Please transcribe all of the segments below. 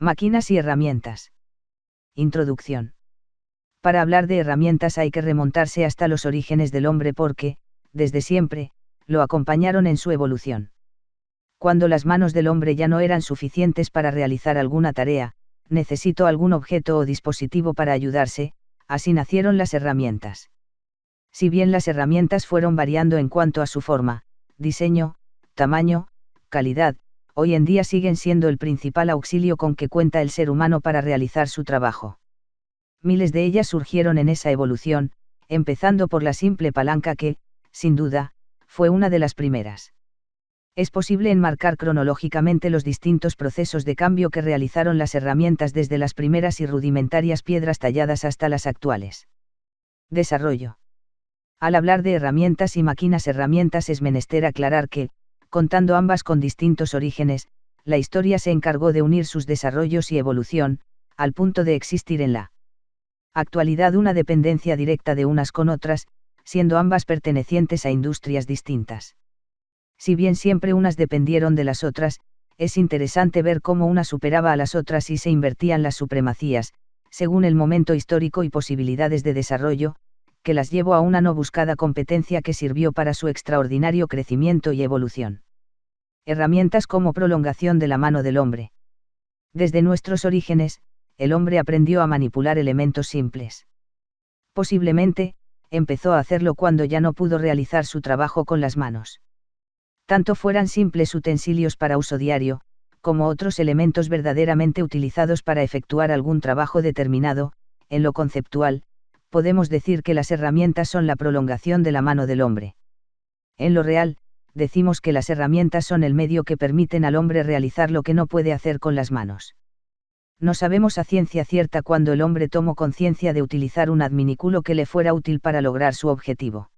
Máquinas y herramientas. Introducción. Para hablar de herramientas hay que remontarse hasta los orígenes del hombre porque, desde siempre, lo acompañaron en su evolución. Cuando las manos del hombre ya no eran suficientes para realizar alguna tarea, necesitó algún objeto o dispositivo para ayudarse, así nacieron las herramientas. Si bien las herramientas fueron variando en cuanto a su forma, diseño, tamaño, calidad, hoy en día siguen siendo el principal auxilio con que cuenta el ser humano para realizar su trabajo. Miles de ellas surgieron en esa evolución, empezando por la simple palanca que, sin duda, fue una de las primeras. Es posible enmarcar cronológicamente los distintos procesos de cambio que realizaron las herramientas desde las primeras y rudimentarias piedras talladas hasta las actuales. Desarrollo. Al hablar de herramientas y máquinas herramientas es menester aclarar que, contando ambas con distintos orígenes, la historia se encargó de unir sus desarrollos y evolución, al punto de existir en la actualidad una dependencia directa de unas con otras, siendo ambas pertenecientes a industrias distintas. Si bien siempre unas dependieron de las otras, es interesante ver cómo una superaba a las otras y se invertían las supremacías, según el momento histórico y posibilidades de desarrollo, que las llevó a una no buscada competencia que sirvió para su extraordinario crecimiento y evolución. Herramientas como prolongación de la mano del hombre. Desde nuestros orígenes, el hombre aprendió a manipular elementos simples. Posiblemente, empezó a hacerlo cuando ya no pudo realizar su trabajo con las manos. Tanto fueran simples utensilios para uso diario, como otros elementos verdaderamente utilizados para efectuar algún trabajo determinado, en lo conceptual, podemos decir que las herramientas son la prolongación de la mano del hombre. En lo real, decimos que las herramientas son el medio que permiten al hombre realizar lo que no puede hacer con las manos. No sabemos a ciencia cierta cuándo el hombre tomó conciencia de utilizar un adminículo que le fuera útil para lograr su objetivo.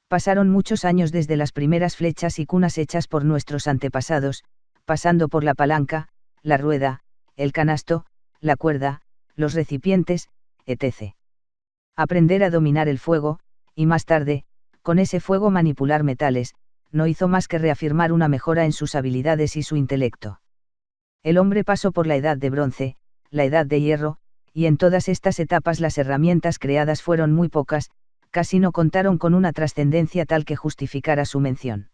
Pasaron muchos años desde las primeras flechas y cunas hechas por nuestros antepasados, pasando por la palanca, la rueda, el canasto, la cuerda, los recipientes, etc. Aprender a dominar el fuego, y más tarde, con ese fuego manipular metales, no hizo más que reafirmar una mejora en sus habilidades y su intelecto. El hombre pasó por la edad de bronce, la edad de hierro, y en todas estas etapas las herramientas creadas fueron muy pocas, casi no contaron con una trascendencia tal que justificara su mención.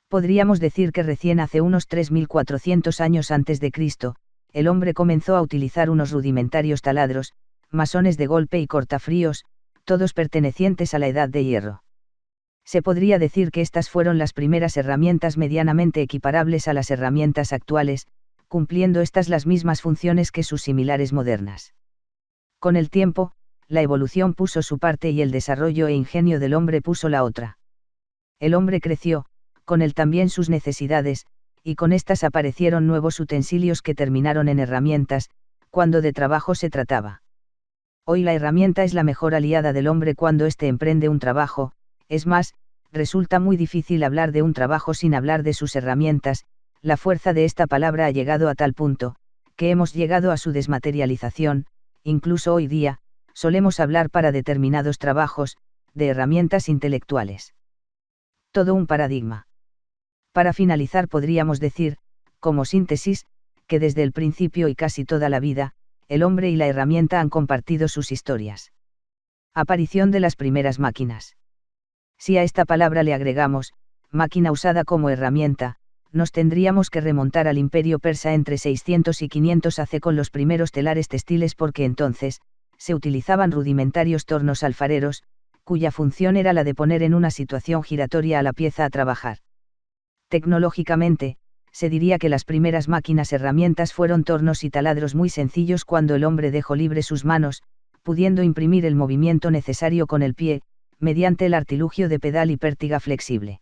Podríamos decir que recién hace unos 3400 años antes de Cristo, el hombre comenzó a utilizar unos rudimentarios taladros, masones de golpe y cortafríos, todos pertenecientes a la edad de hierro. Se podría decir que estas fueron las primeras herramientas medianamente equiparables a las herramientas actuales, cumpliendo estas las mismas funciones que sus similares modernas. Con el tiempo, la evolución puso su parte y el desarrollo e ingenio del hombre puso la otra. El hombre creció, con él también sus necesidades, y con estas aparecieron nuevos utensilios que terminaron en herramientas, cuando de trabajo se trataba. Hoy la herramienta es la mejor aliada del hombre cuando éste emprende un trabajo, es más, resulta muy difícil hablar de un trabajo sin hablar de sus herramientas, la fuerza de esta palabra ha llegado a tal punto, que hemos llegado a su desmaterialización, incluso hoy día, solemos hablar para determinados trabajos, de herramientas intelectuales. Todo un paradigma. Para finalizar podríamos decir, como síntesis, que desde el principio y casi toda la vida, el hombre y la herramienta han compartido sus historias. Aparición de las primeras máquinas. Si a esta palabra le agregamos, máquina usada como herramienta, nos tendríamos que remontar al Imperio Persa entre 600 y 500 AC con los primeros telares textiles porque entonces, se utilizaban rudimentarios tornos alfareros, cuya función era la de poner en una situación giratoria a la pieza a trabajar. Tecnológicamente, se diría que las primeras máquinas herramientas fueron tornos y taladros muy sencillos cuando el hombre dejó libre sus manos, pudiendo imprimir el movimiento necesario con el pie, mediante el artilugio de pedal y pértiga flexible.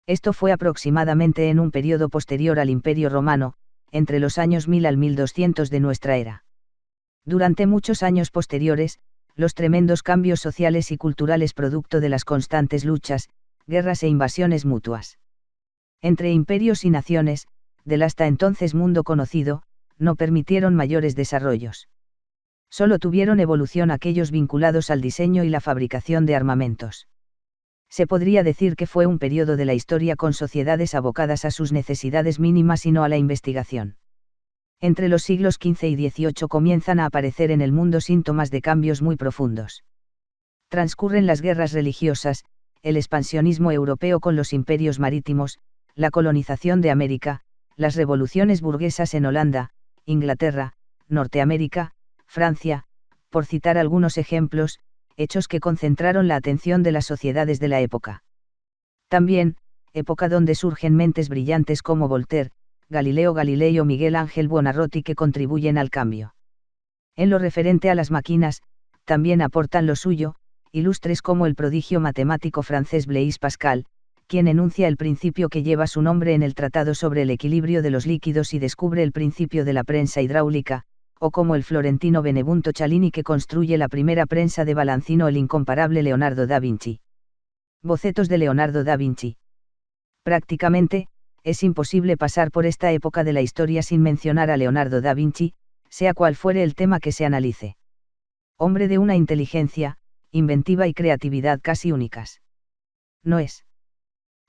Esto fue aproximadamente en un periodo posterior al Imperio Romano, entre los años 1000 al 1200 de nuestra era. Durante muchos años posteriores, los tremendos cambios sociales y culturales producto de las constantes luchas, guerras e invasiones mutuas entre imperios y naciones, del hasta entonces mundo conocido, no permitieron mayores desarrollos. Solo tuvieron evolución aquellos vinculados al diseño y la fabricación de armamentos. Se podría decir que fue un periodo de la historia con sociedades abocadas a sus necesidades mínimas y no a la investigación. Entre los siglos XV y XVIII comienzan a aparecer en el mundo síntomas de cambios muy profundos. Transcurren las guerras religiosas, el expansionismo europeo con los imperios marítimos, la colonización de América, las revoluciones burguesas en Holanda, Inglaterra, Norteamérica, Francia, por citar algunos ejemplos, hechos que concentraron la atención de las sociedades de la época. También, época donde surgen mentes brillantes como Voltaire, Galileo Galilei o Miguel Ángel Buonarroti que contribuyen al cambio. En lo referente a las máquinas, también aportan lo suyo, ilustres como el prodigio matemático francés Blaise Pascal, quien enuncia el principio que lleva su nombre en el Tratado sobre el equilibrio de los líquidos y descubre el principio de la prensa hidráulica, o como el florentino Benvenuto Cellini que construye la primera prensa de balancino, el incomparable Leonardo da Vinci. Bocetos de Leonardo da Vinci. Prácticamente, es imposible pasar por esta época de la historia sin mencionar a Leonardo da Vinci, sea cual fuere el tema que se analice. Hombre de una inteligencia, inventiva y creatividad casi únicas. No es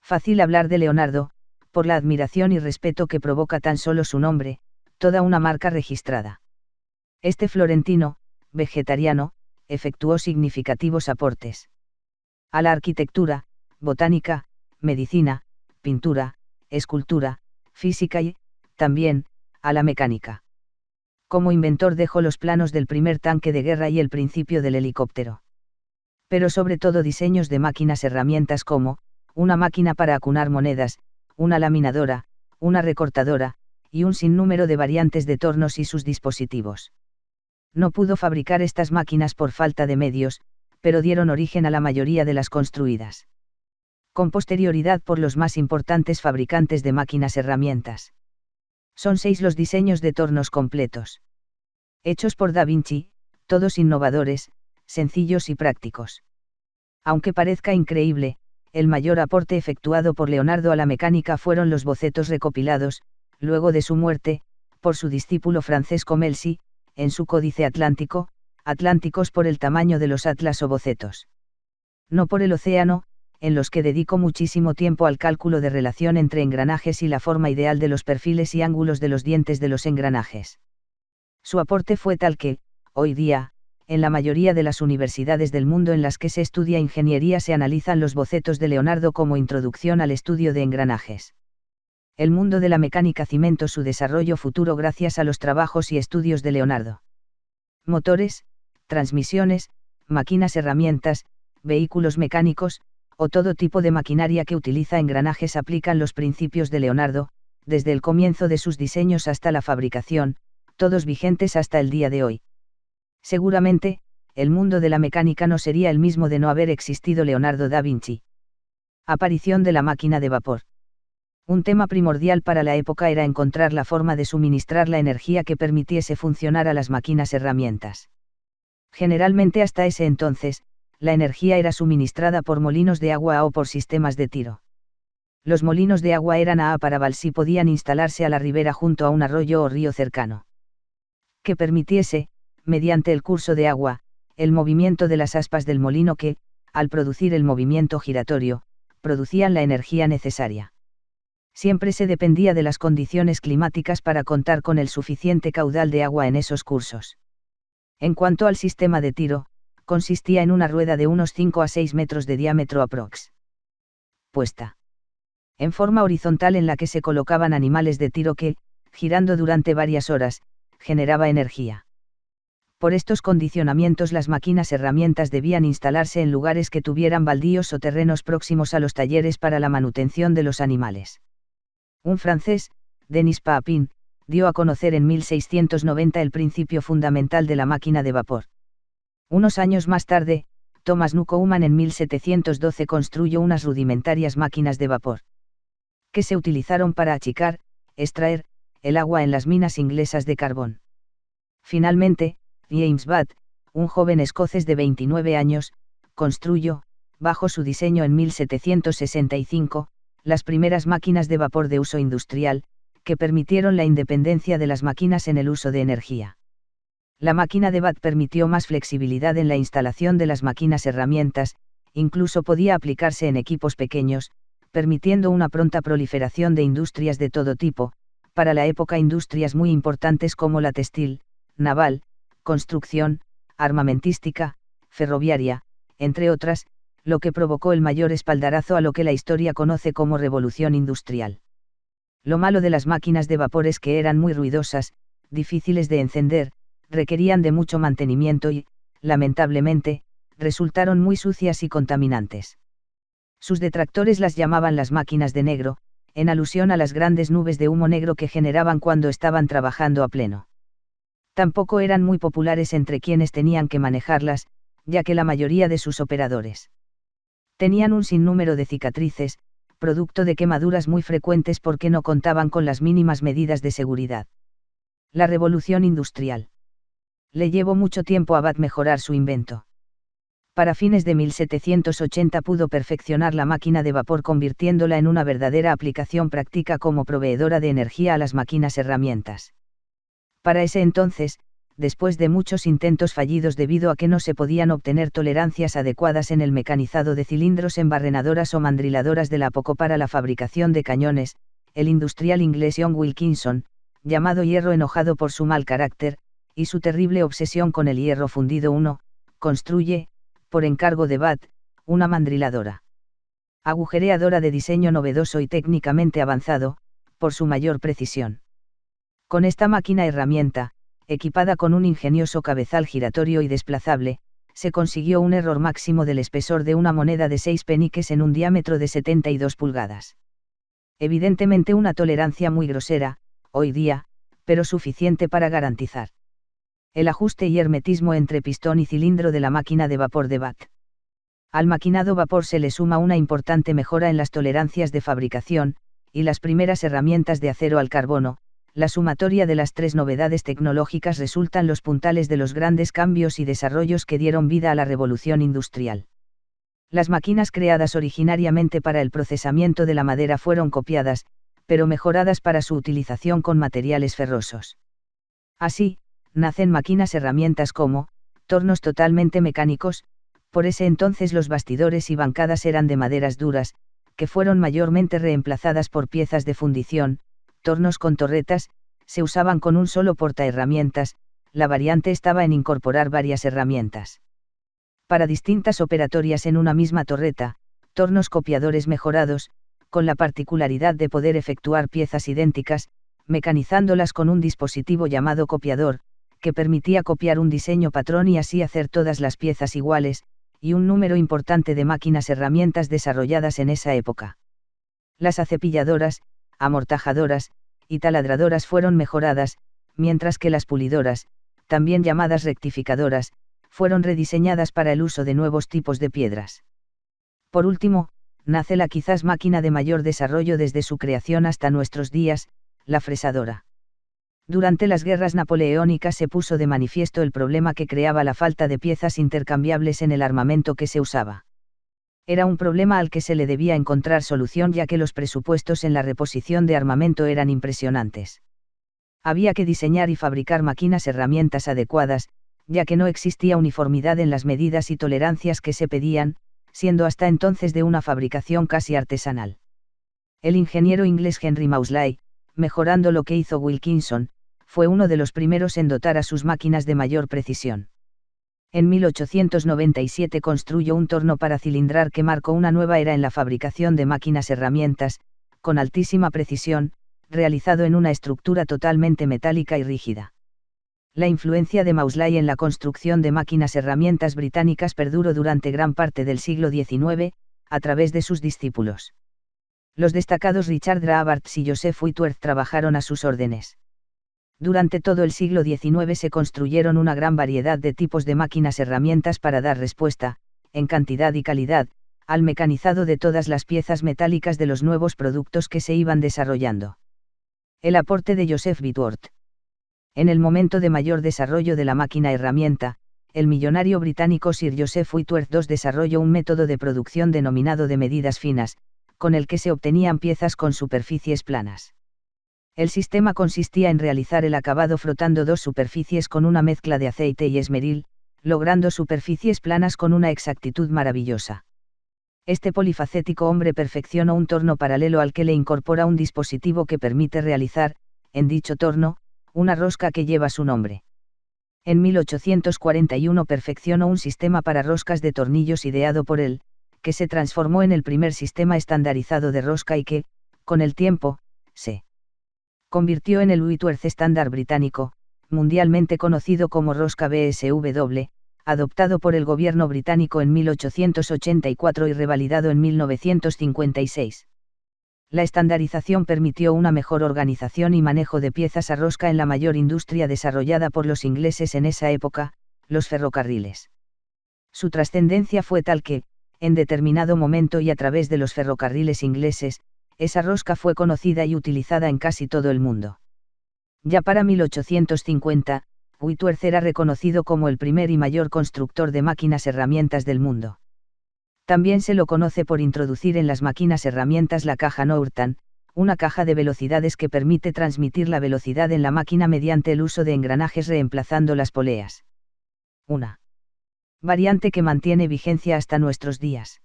fácil hablar de Leonardo, por la admiración y respeto que provoca tan solo su nombre, toda una marca registrada. Este florentino, vegetariano, efectuó significativos aportes a la arquitectura, botánica, medicina, pintura, escultura, física y, también, a la mecánica. Como inventor dejó los planos del primer tanque de guerra y el principio del helicóptero. Pero sobre todo diseños de máquinas herramientas como, una máquina para acunar monedas, una laminadora, una recortadora, y un sinnúmero de variantes de tornos y sus dispositivos. No pudo fabricar estas máquinas por falta de medios, pero dieron origen a la mayoría de las construidas con posterioridad por los más importantes fabricantes de máquinas herramientas. Son 6 los diseños de tornos completos. Hechos por Da Vinci, todos innovadores, sencillos y prácticos. Aunque parezca increíble, el mayor aporte efectuado por Leonardo a la mecánica fueron los bocetos recopilados, luego de su muerte, por su discípulo Francesco Melzi, en su Códice Atlántico, atlánticos por el tamaño de los atlas o bocetos. No por el océano, en los que dedicó muchísimo tiempo al cálculo de relación entre engranajes y la forma ideal de los perfiles y ángulos de los dientes de los engranajes. Su aporte fue tal que, hoy día, en la mayoría de las universidades del mundo en las que se estudia ingeniería se analizan los bocetos de Leonardo como introducción al estudio de engranajes. El mundo de la mecánica cimentó su desarrollo futuro gracias a los trabajos y estudios de Leonardo. Motores, transmisiones, máquinas herramientas, vehículos mecánicos, o todo tipo de maquinaria que utiliza engranajes aplican los principios de Leonardo, desde el comienzo de sus diseños hasta la fabricación, todos vigentes hasta el día de hoy. Seguramente, el mundo de la mecánica no sería el mismo de no haber existido Leonardo da Vinci. Aparición de la máquina de vapor. Un tema primordial para la época era encontrar la forma de suministrar la energía que permitiese funcionar a las máquinas herramientas. Generalmente hasta ese entonces, la energía era suministrada por molinos de agua o por sistemas de tiro. Los molinos de agua eran a para si podían instalarse a la ribera junto a un arroyo o río cercano, que permitiese, mediante el curso de agua, el movimiento de las aspas del molino que, al producir el movimiento giratorio, producían la energía necesaria. Siempre se dependía de las condiciones climáticas para contar con el suficiente caudal de agua en esos cursos. En cuanto al sistema de tiro, consistía en una rueda de unos 5 a 6 metros de diámetro aprox. Puesta en forma horizontal en la que se colocaban animales de tiro que, girando durante varias horas, generaba energía. Por estos condicionamientos las máquinas herramientas debían instalarse en lugares que tuvieran baldíos o terrenos próximos a los talleres para la manutención de los animales. Un francés, Denis Papin, dio a conocer en 1690 el principio fundamental de la máquina de vapor. Unos años más tarde, Thomas Newcomen en 1712 construyó unas rudimentarias máquinas de vapor, que se utilizaron para achicar, extraer, el agua en las minas inglesas de carbón. Finalmente, James Watt, un joven escocés de 29 años, construyó, bajo su diseño en 1765, las primeras máquinas de vapor de uso industrial, que permitieron la independencia de las máquinas en el uso de energía. La máquina de Watt permitió más flexibilidad en la instalación de las máquinas herramientas, incluso podía aplicarse en equipos pequeños, permitiendo una pronta proliferación de industrias de todo tipo, Para la época industrias muy importantes como la textil, naval, construcción, armamentística, ferroviaria, entre otras, lo que provocó el mayor espaldarazo a lo que la historia conoce como revolución industrial. Lo malo de las máquinas de vapor es que eran muy ruidosas, difíciles de encender, requerían de mucho mantenimiento y, lamentablemente, resultaron muy sucias y contaminantes. Sus detractores las llamaban las máquinas de negro, en alusión a las grandes nubes de humo negro que generaban cuando estaban trabajando a pleno. Tampoco eran muy populares entre quienes tenían que manejarlas, ya que la mayoría de sus operadores tenían un sinnúmero de cicatrices, producto de quemaduras muy frecuentes porque no contaban con las mínimas medidas de seguridad. La revolución industrial. Le llevó mucho tiempo a Watt mejorar su invento. Para fines de 1780 pudo perfeccionar la máquina de vapor convirtiéndola en una verdadera aplicación práctica como proveedora de energía a las máquinas herramientas. Para ese entonces, después de muchos intentos fallidos debido a que no se podían obtener tolerancias adecuadas en el mecanizado de cilindros embarrenadoras o mandriladoras de la Poco para la fabricación de cañones, el industrial inglés John Wilkinson, llamado hierro enojado por su mal carácter, y su terrible obsesión con el hierro fundido construye, por encargo de Watt, una mandriladora agujereadora de diseño novedoso y técnicamente avanzado, por su mayor precisión. Con esta máquina herramienta, equipada con un ingenioso cabezal giratorio y desplazable, se consiguió un error máximo del espesor de una moneda de 6 peniques en un diámetro de 72 pulgadas. Evidentemente una tolerancia muy grosera, hoy día, pero suficiente para garantizar el ajuste y hermetismo entre pistón y cilindro de la máquina de vapor de Watt. Al maquinado vapor se le suma una importante mejora en las tolerancias de fabricación, y las primeras herramientas de acero al carbono. La sumatoria de las tres novedades tecnológicas resultan los puntales de los grandes cambios y desarrollos que dieron vida a la revolución industrial. Las máquinas creadas originariamente para el procesamiento de la madera fueron copiadas, pero mejoradas para su utilización con materiales ferrosos. Así, nacen máquinas herramientas como, tornos totalmente mecánicos. Por ese entonces los bastidores y bancadas eran de maderas duras, que fueron mayormente reemplazadas por piezas de fundición. Tornos con torretas, se usaban con un solo portaherramientas, la variante estaba en incorporar varias herramientas para distintas operatorias en una misma torreta, tornos copiadores mejorados, con la particularidad de poder efectuar piezas idénticas, mecanizándolas con un dispositivo llamado copiador, que permitía copiar un diseño patrón y así hacer todas las piezas iguales, y un número importante de máquinas herramientas desarrolladas en esa época. Las acepilladoras, amortajadoras, y taladradoras fueron mejoradas, mientras que las pulidoras, también llamadas rectificadoras, fueron rediseñadas para el uso de nuevos tipos de piedras. Por último, nace la quizás máquina de mayor desarrollo desde su creación hasta nuestros días, la fresadora. Durante las guerras napoleónicas se puso de manifiesto el problema que creaba la falta de piezas intercambiables en el armamento que se usaba. Era un problema al que se le debía encontrar solución ya que los presupuestos en la reposición de armamento eran impresionantes. Había que diseñar y fabricar máquinas herramientas adecuadas, ya que no existía uniformidad en las medidas y tolerancias que se pedían, siendo hasta entonces de una fabricación casi artesanal. El ingeniero inglés Henry Maudslay, mejorando lo que hizo Wilkinson, fue uno de los primeros en dotar a sus máquinas de mayor precisión. En 1897 construyó un torno para cilindrar que marcó una nueva era en la fabricación de máquinas herramientas, con altísima precisión, realizado en una estructura totalmente metálica y rígida. La influencia de Maudslay en la construcción de máquinas herramientas británicas perduró durante gran parte del siglo XIX, a través de sus discípulos. Los destacados Richard Roberts y Joseph Whitworth trabajaron a sus órdenes. Durante todo el siglo XIX se construyeron una gran variedad de tipos de máquinas herramientas para dar respuesta, en cantidad y calidad, al mecanizado de todas las piezas metálicas de los nuevos productos que se iban desarrollando. El aporte de Joseph Whitworth. En el momento de mayor desarrollo de la máquina herramienta, el millonario británico Sir Joseph Whitworth II desarrolló un método de producción denominado de medidas finas, con el que se obtenían piezas con superficies planas. El sistema consistía en realizar el acabado frotando dos superficies con una mezcla de aceite y esmeril, logrando superficies planas con una exactitud maravillosa. Este polifacético hombre perfeccionó un torno paralelo al que le incorpora un dispositivo que permite realizar, en dicho torno, una rosca que lleva su nombre. En 1841 perfeccionó un sistema para roscas de tornillos ideado por él, que se transformó en el primer sistema estandarizado de rosca y que, con el tiempo, se convirtió en el Whitworth estándar británico, mundialmente conocido como rosca BSW, adoptado por el gobierno británico en 1884 y revalidado en 1956. La estandarización permitió una mejor organización y manejo de piezas a rosca en la mayor industria desarrollada por los ingleses en esa época, los ferrocarriles. Su trascendencia fue tal que, en determinado momento y a través de los ferrocarriles ingleses, esa rosca fue conocida y utilizada en casi todo el mundo. Ya para 1850, Whitworth era reconocido como el primer y mayor constructor de máquinas herramientas del mundo. También se lo conoce por introducir en las máquinas herramientas la caja Norton, una caja de velocidades que permite transmitir la velocidad en la máquina mediante el uso de engranajes reemplazando las poleas. Una variante que mantiene vigencia hasta nuestros días.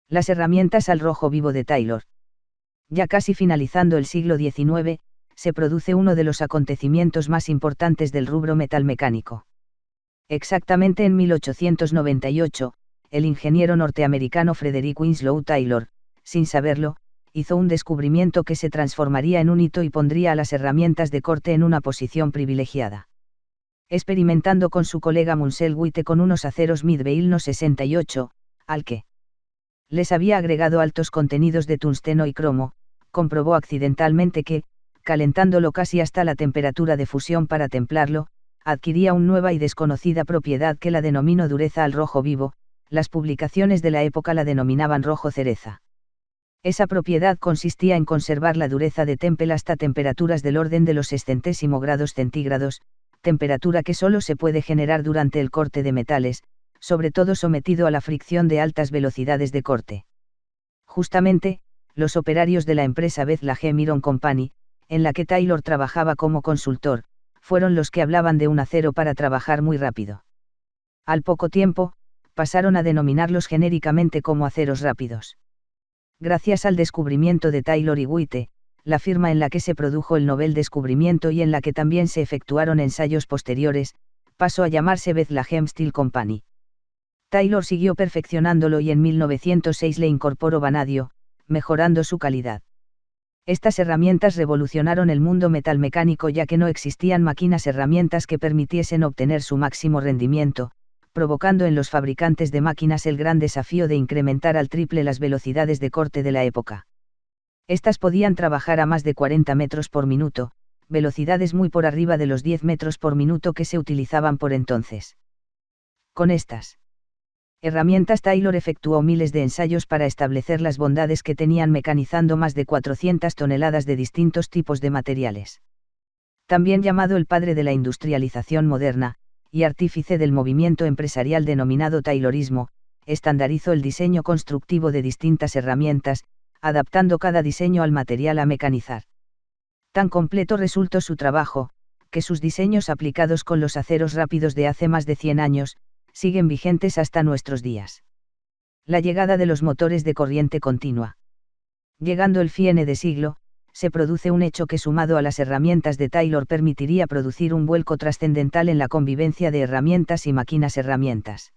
Las herramientas al rojo vivo de Taylor. Ya casi finalizando el siglo XIX, se produce uno de los acontecimientos más importantes del rubro metalmecánico. Exactamente en 1898, el ingeniero norteamericano Frederick Winslow Taylor, sin saberlo, hizo un descubrimiento que se transformaría en un hito y pondría a las herramientas de corte en una posición privilegiada. Experimentando con su colega Munsell Witte con unos aceros Midvale No 68, al que les había agregado altos contenidos de tungsteno y cromo, comprobó accidentalmente que, calentándolo casi hasta la temperatura de fusión para templarlo, adquiría una nueva y desconocida propiedad que la denominó dureza al rojo vivo. Las publicaciones de la época la denominaban rojo cereza. Esa propiedad consistía en conservar la dureza de Tempel hasta temperaturas del orden de los 60 grados centígrados, temperatura que solo se puede generar durante el corte de metales, sobre todo sometido a la fricción de altas velocidades de corte. Justamente, los operarios de la empresa Bethlehem Iron Company, en la que Taylor trabajaba como consultor, fueron los que hablaban de un acero para trabajar muy rápido. Al poco tiempo, pasaron a denominarlos genéricamente como aceros rápidos. Gracias al descubrimiento de Taylor y Witte, la firma en la que se produjo el novel descubrimiento y en la que también se efectuaron ensayos posteriores, pasó a llamarse Bethlehem Steel Company. Taylor siguió perfeccionándolo y en 1906 le incorporó vanadio, mejorando su calidad. Estas herramientas revolucionaron el mundo metalmecánico ya que no existían máquinas herramientas que permitiesen obtener su máximo rendimiento, provocando en los fabricantes de máquinas el gran desafío de incrementar al triple las velocidades de corte de la época. Estas podían trabajar a más de 40 metros por minuto, velocidades muy por arriba de los 10 metros por minuto que se utilizaban por entonces. Con estas herramientas Taylor efectuó miles de ensayos para establecer las bondades que tenían mecanizando más de 400 toneladas de distintos tipos de materiales. También llamado el padre de la industrialización moderna, y artífice del movimiento empresarial denominado Taylorismo, estandarizó el diseño constructivo de distintas herramientas, adaptando cada diseño al material a mecanizar. Tan completo resultó su trabajo, que sus diseños aplicados con los aceros rápidos de hace más de 100 años, siguen vigentes hasta nuestros días. La llegada de los motores de corriente continua. Llegando el fin de siglo, se produce un hecho que sumado a las herramientas de Taylor permitiría producir un vuelco trascendental en la convivencia de herramientas y máquinas herramientas.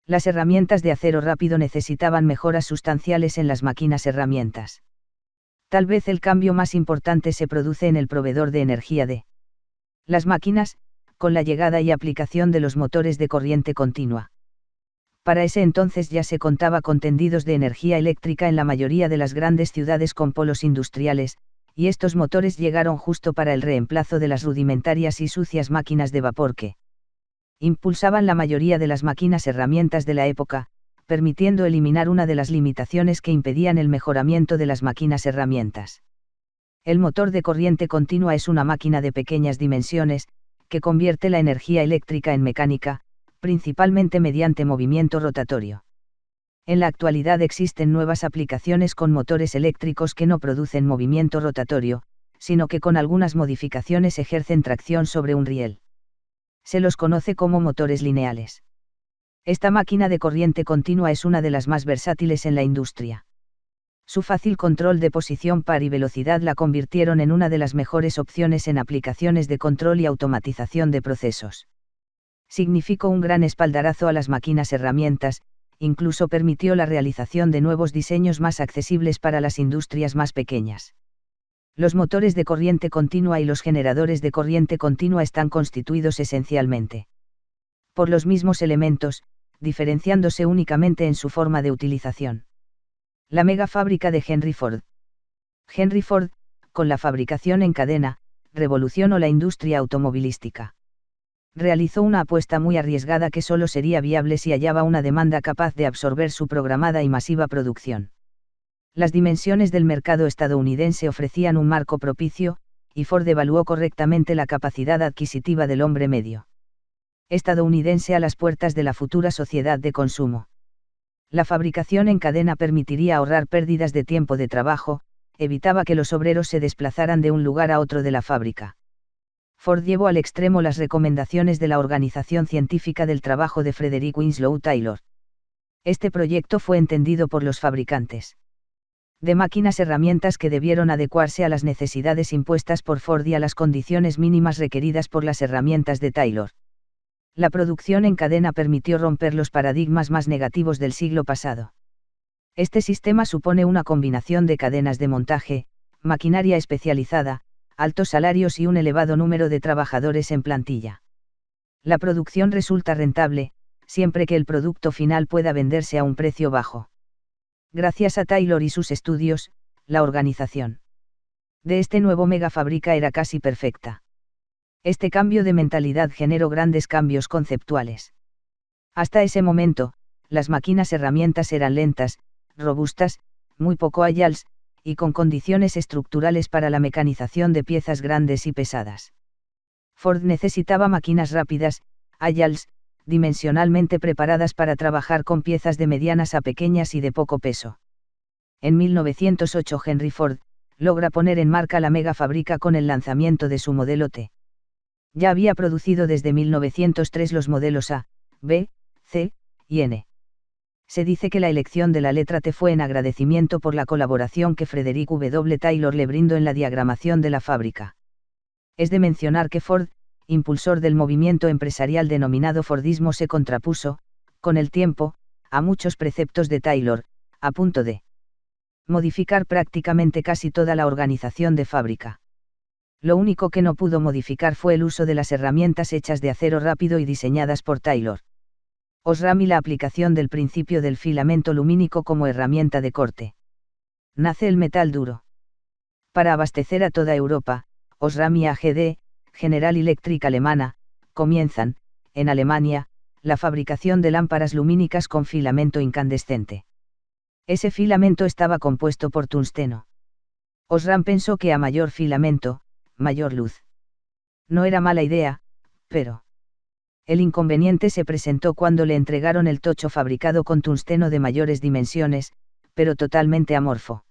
Las herramientas de acero rápido necesitaban mejoras sustanciales en las máquinas herramientas. Tal vez el cambio más importante se produce en el proveedor de energía de las máquinas, con la llegada y aplicación de los motores de corriente continua. Para ese entonces ya se contaba con tendidos de energía eléctrica en la mayoría de las grandes ciudades con polos industriales, y estos motores llegaron justo para el reemplazo de las rudimentarias y sucias máquinas de vapor que impulsaban la mayoría de las máquinas herramientas de la época, permitiendo eliminar una de las limitaciones que impedían el mejoramiento de las máquinas herramientas. El motor de corriente continua es una máquina de pequeñas dimensiones, que convierte la energía eléctrica en mecánica, principalmente mediante movimiento rotatorio. En la actualidad existen nuevas aplicaciones con motores eléctricos que no producen movimiento rotatorio, sino que con algunas modificaciones ejercen tracción sobre un riel. Se los conoce como motores lineales. Esta máquina de corriente continua es una de las más versátiles en la industria. Su fácil control de posición par y velocidad la convirtieron en una de las mejores opciones en aplicaciones de control y automatización de procesos. Significó un gran espaldarazo a las máquinas herramientas, incluso permitió la realización de nuevos diseños más accesibles para las industrias más pequeñas. Los motores de corriente continua y los generadores de corriente continua están constituidos esencialmente por los mismos elementos, diferenciándose únicamente en su forma de utilización. La mega fábrica de Henry Ford. Henry Ford, con la fabricación en cadena, revolucionó la industria automovilística. Realizó una apuesta muy arriesgada que solo sería viable si hallaba una demanda capaz de absorber su programada y masiva producción. Las dimensiones del mercado estadounidense ofrecían un marco propicio, y Ford evaluó correctamente la capacidad adquisitiva del hombre medio estadounidense a las puertas de la futura sociedad de consumo. La fabricación en cadena permitiría ahorrar pérdidas de tiempo de trabajo, evitaba que los obreros se desplazaran de un lugar a otro de la fábrica. Ford llevó al extremo las recomendaciones de la Organización Científica del Trabajo de Frederick Winslow Taylor. Este proyecto fue entendido por los fabricantes de máquinas herramientas que debieron adecuarse a las necesidades impuestas por Ford y a las condiciones mínimas requeridas por las herramientas de Taylor. La producción en cadena permitió romper los paradigmas más negativos del siglo pasado. Este sistema supone una combinación de cadenas de montaje, maquinaria especializada, altos salarios y un elevado número de trabajadores en plantilla. La producción resulta rentable, siempre que el producto final pueda venderse a un precio bajo. Gracias a Taylor y sus estudios, la organización de este nuevo megafábrica era casi perfecta. Este cambio de mentalidad generó grandes cambios conceptuales. Hasta ese momento, las máquinas herramientas eran lentas, robustas, muy poco ágiles, y con condiciones estructurales para la mecanización de piezas grandes y pesadas. Ford necesitaba máquinas rápidas, ágiles, dimensionalmente preparadas para trabajar con piezas de medianas a pequeñas y de poco peso. En 1908 Henry Ford logra poner en marcha la mega fábrica con el lanzamiento de su modelo T. Ya había producido desde 1903 los modelos A, B, C y N. Se dice que la elección de la letra T fue en agradecimiento por la colaboración que Frederick W. Taylor le brindó en la diagramación de la fábrica. Es de mencionar que Ford, impulsor del movimiento empresarial denominado Fordismo, se contrapuso, con el tiempo, a muchos preceptos de Taylor, a punto de modificar prácticamente casi toda la organización de fábrica. Lo único que no pudo modificar fue el uso de las herramientas hechas de acero rápido y diseñadas por Taylor. Osram y la aplicación del principio del filamento lumínico como herramienta de corte. Nace el metal duro. Para abastecer a toda Europa, Osram y AGD, General Electric alemana, comienzan, en Alemania, la fabricación de lámparas lumínicas con filamento incandescente. Ese filamento estaba compuesto por tungsteno. Osram pensó que a mayor filamento, mayor luz. No era mala idea, pero el inconveniente se presentó cuando le entregaron el tocho fabricado con tungsteno de mayores dimensiones, pero totalmente amorfo.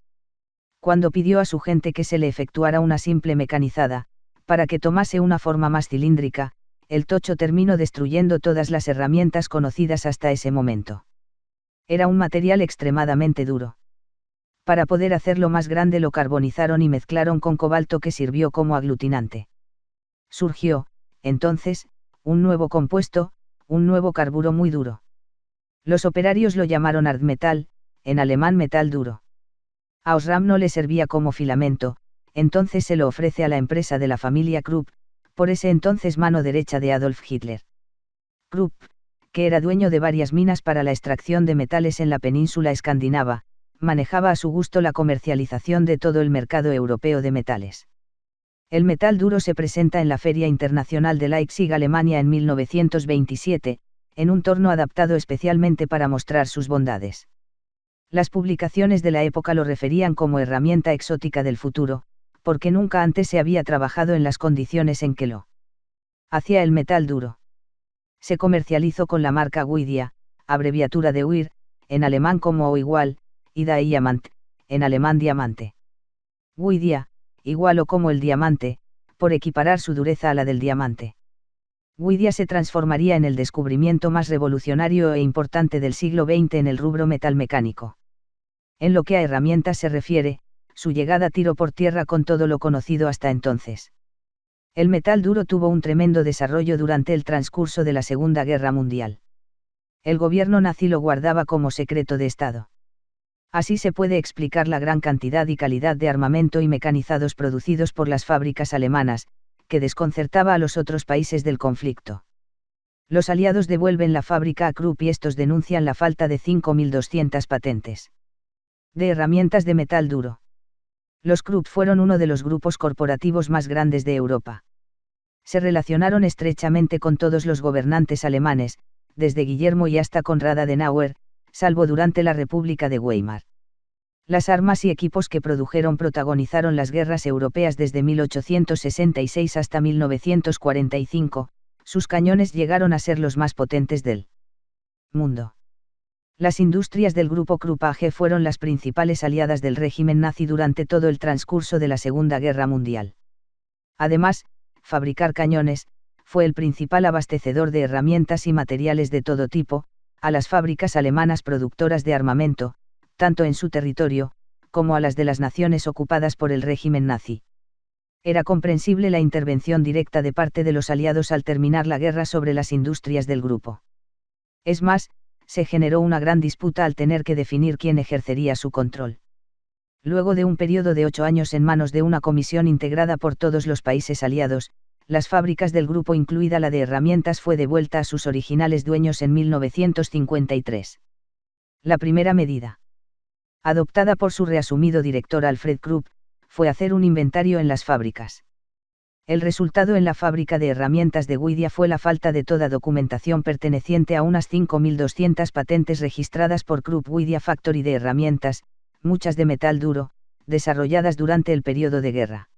Cuando pidió a su gente que se le efectuara una simple mecanizada, para que tomase una forma más cilíndrica, el tocho terminó destruyendo todas las herramientas conocidas hasta ese momento. Era un material extremadamente duro. Para poder hacerlo más grande lo carbonizaron y mezclaron con cobalto que sirvió como aglutinante. Surgió, entonces, un nuevo compuesto, un nuevo carburo muy duro. Los operarios lo llamaron Hardmetal, en alemán metal duro. A Osram no le servía como filamento, entonces se lo ofrece a la empresa de la familia Krupp, por ese entonces mano derecha de Adolf Hitler. Krupp, que era dueño de varias minas para la extracción de metales en la península escandinava, manejaba a su gusto la comercialización de todo el mercado europeo de metales. El metal duro se presenta en la Feria Internacional de Leipzig, Alemania en 1927, en un torno adaptado especialmente para mostrar sus bondades. Las publicaciones de la época lo referían como herramienta exótica del futuro, porque nunca antes se había trabajado en las condiciones en que lo hacía el metal duro. Se comercializó con la marca Guidia, abreviatura de Weir, en alemán como o igual, y Diamant, en alemán diamante. Guidia, igual o como el diamante, por equiparar su dureza a la del diamante. Guidia se transformaría en el descubrimiento más revolucionario e importante del siglo XX en el rubro metalmecánico. En lo que a herramientas se refiere, su llegada tiró por tierra con todo lo conocido hasta entonces. El metal duro tuvo un tremendo desarrollo durante el transcurso de la Segunda Guerra Mundial. El gobierno nazi lo guardaba como secreto de Estado. Así se puede explicar la gran cantidad y calidad de armamento y mecanizados producidos por las fábricas alemanas, que desconcertaba a los otros países del conflicto. Los aliados devuelven la fábrica a Krupp y estos denuncian la falta de 5.200 patentes de herramientas de metal duro. Los Krupp fueron uno de los grupos corporativos más grandes de Europa. Se relacionaron estrechamente con todos los gobernantes alemanes, desde Guillermo y hasta Konrad Adenauer, salvo durante la República de Weimar. Las armas y equipos que produjeron protagonizaron las guerras europeas desde 1866 hasta 1945, sus cañones llegaron a ser los más potentes del mundo. Las industrias del grupo Krupp AG fueron las principales aliadas del régimen nazi durante todo el transcurso de la Segunda Guerra Mundial. Además, fabricar cañones, fue el principal abastecedor de herramientas y materiales de todo tipo, a las fábricas alemanas productoras de armamento, tanto en su territorio, como a las de las naciones ocupadas por el régimen nazi. Era comprensible la intervención directa de parte de los aliados al terminar la guerra sobre las industrias del grupo. Es más, se generó una gran disputa al tener que definir quién ejercería su control. Luego de un periodo de 8 años en manos de una comisión integrada por todos los países aliados, las fábricas del grupo, incluida la de herramientas, fue devuelta a sus originales dueños en 1953. La primera medida, adoptada por su reasumido director Alfred Krupp, fue hacer un inventario en las fábricas. El resultado en la fábrica de herramientas de Gwydia fue la falta de toda documentación perteneciente a unas 5.200 patentes registradas por Krupp Gwydia Factory de herramientas, muchas de metal duro, desarrolladas durante el periodo de guerra.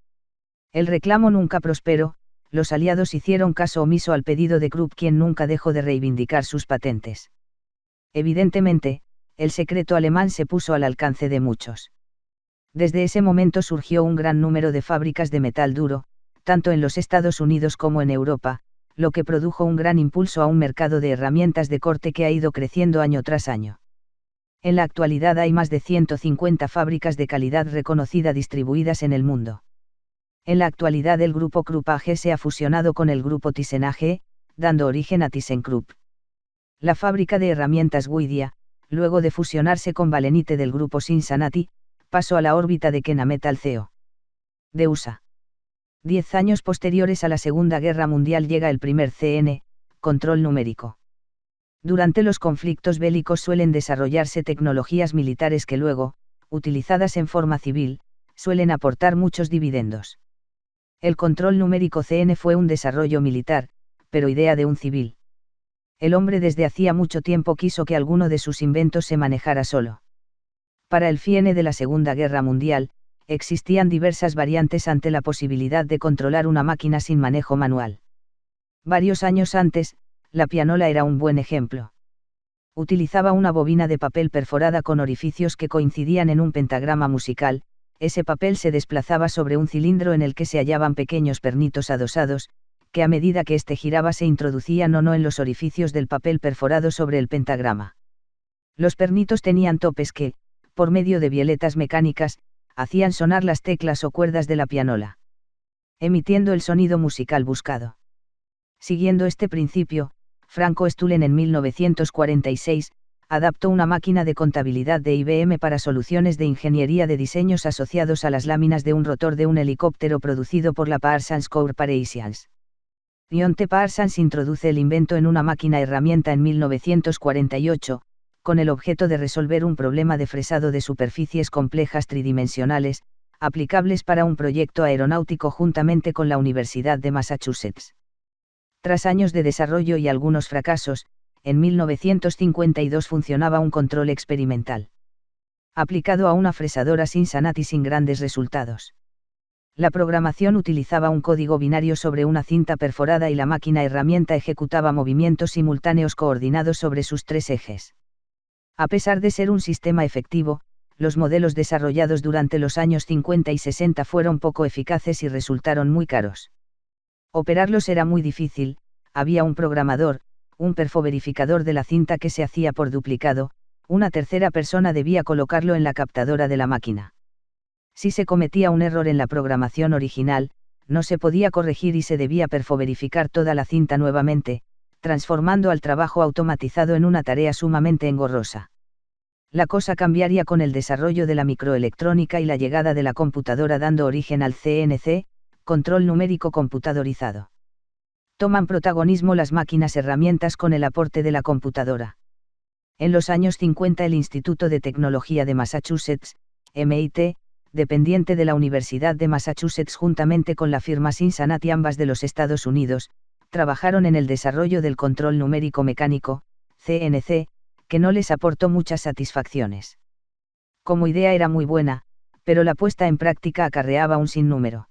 El reclamo nunca prosperó, los aliados hicieron caso omiso al pedido de Krupp, quien nunca dejó de reivindicar sus patentes. Evidentemente, el secreto alemán se puso al alcance de muchos. Desde ese momento surgió un gran número de fábricas de metal duro, tanto en los Estados Unidos como en Europa, lo que produjo un gran impulso a un mercado de herramientas de corte que ha ido creciendo año tras año. En la actualidad hay más de 150 fábricas de calidad reconocida distribuidas en el mundo. En la actualidad el grupo Krupp AG se ha fusionado con el grupo Thyssen AG, dando origen a ThyssenKrupp. La fábrica de herramientas Gwydia, luego de fusionarse con Vallenite del grupo Cincinnati, pasó a la órbita de Kennametal Co. de USA. 10 años posteriores a la Segunda Guerra Mundial llega el primer CN, control numérico. Durante los conflictos bélicos suelen desarrollarse tecnologías militares que luego, utilizadas en forma civil, suelen aportar muchos dividendos. El control numérico CN fue un desarrollo militar, pero idea de un civil. El hombre desde hacía mucho tiempo quiso que alguno de sus inventos se manejara solo. Para el fin de la Segunda Guerra Mundial, existían diversas variantes ante la posibilidad de controlar una máquina sin manejo manual. Varios años antes, la pianola era un buen ejemplo. Utilizaba una bobina de papel perforada con orificios que coincidían en un pentagrama musical. Ese papel se desplazaba sobre un cilindro en el que se hallaban pequeños pernitos adosados, que a medida que éste giraba se introducían o no en los orificios del papel perforado sobre el pentagrama. Los pernitos tenían topes que, por medio de violetas mecánicas, hacían sonar las teclas o cuerdas de la pianola, emitiendo el sonido musical buscado. Siguiendo este principio, Franco Stullen en 1946, adaptó una máquina de contabilidad de IBM para soluciones de ingeniería de diseños asociados a las láminas de un rotor de un helicóptero producido por la Parsons Corporation. John T. Parsons introduce el invento en una máquina herramienta en 1948, con el objeto de resolver un problema de fresado de superficies complejas tridimensionales, aplicables para un proyecto aeronáutico juntamente con la Universidad de Massachusetts. Tras años de desarrollo y algunos fracasos, en 1952 funcionaba un control experimental, aplicado a una fresadora Cincinnati sin grandes resultados. La programación utilizaba un código binario sobre una cinta perforada y la máquina herramienta ejecutaba movimientos simultáneos coordinados sobre sus 3 ejes. A pesar de ser un sistema efectivo, los modelos desarrollados durante los años 50 y 60 fueron poco eficaces y resultaron muy caros. Operarlos era muy difícil, había un programador, un perfoverificador de la cinta que se hacía por duplicado, una tercera persona debía colocarlo en la captadora de la máquina. Si se cometía un error en la programación original, no se podía corregir y se debía perfoverificar toda la cinta nuevamente, transformando al trabajo automatizado en una tarea sumamente engorrosa. La cosa cambiaría con el desarrollo de la microelectrónica y la llegada de la computadora, dando origen al CNC, control numérico computadorizado. Toman protagonismo las máquinas herramientas con el aporte de la computadora. En los años 50 el Instituto de Tecnología de Massachusetts, MIT, dependiente de la Universidad de Massachusetts juntamente con la firma Cincinnati, ambas de los Estados Unidos, trabajaron en el desarrollo del control numérico mecánico, CNC, que no les aportó muchas satisfacciones. Como idea era muy buena, pero la puesta en práctica acarreaba un sinnúmero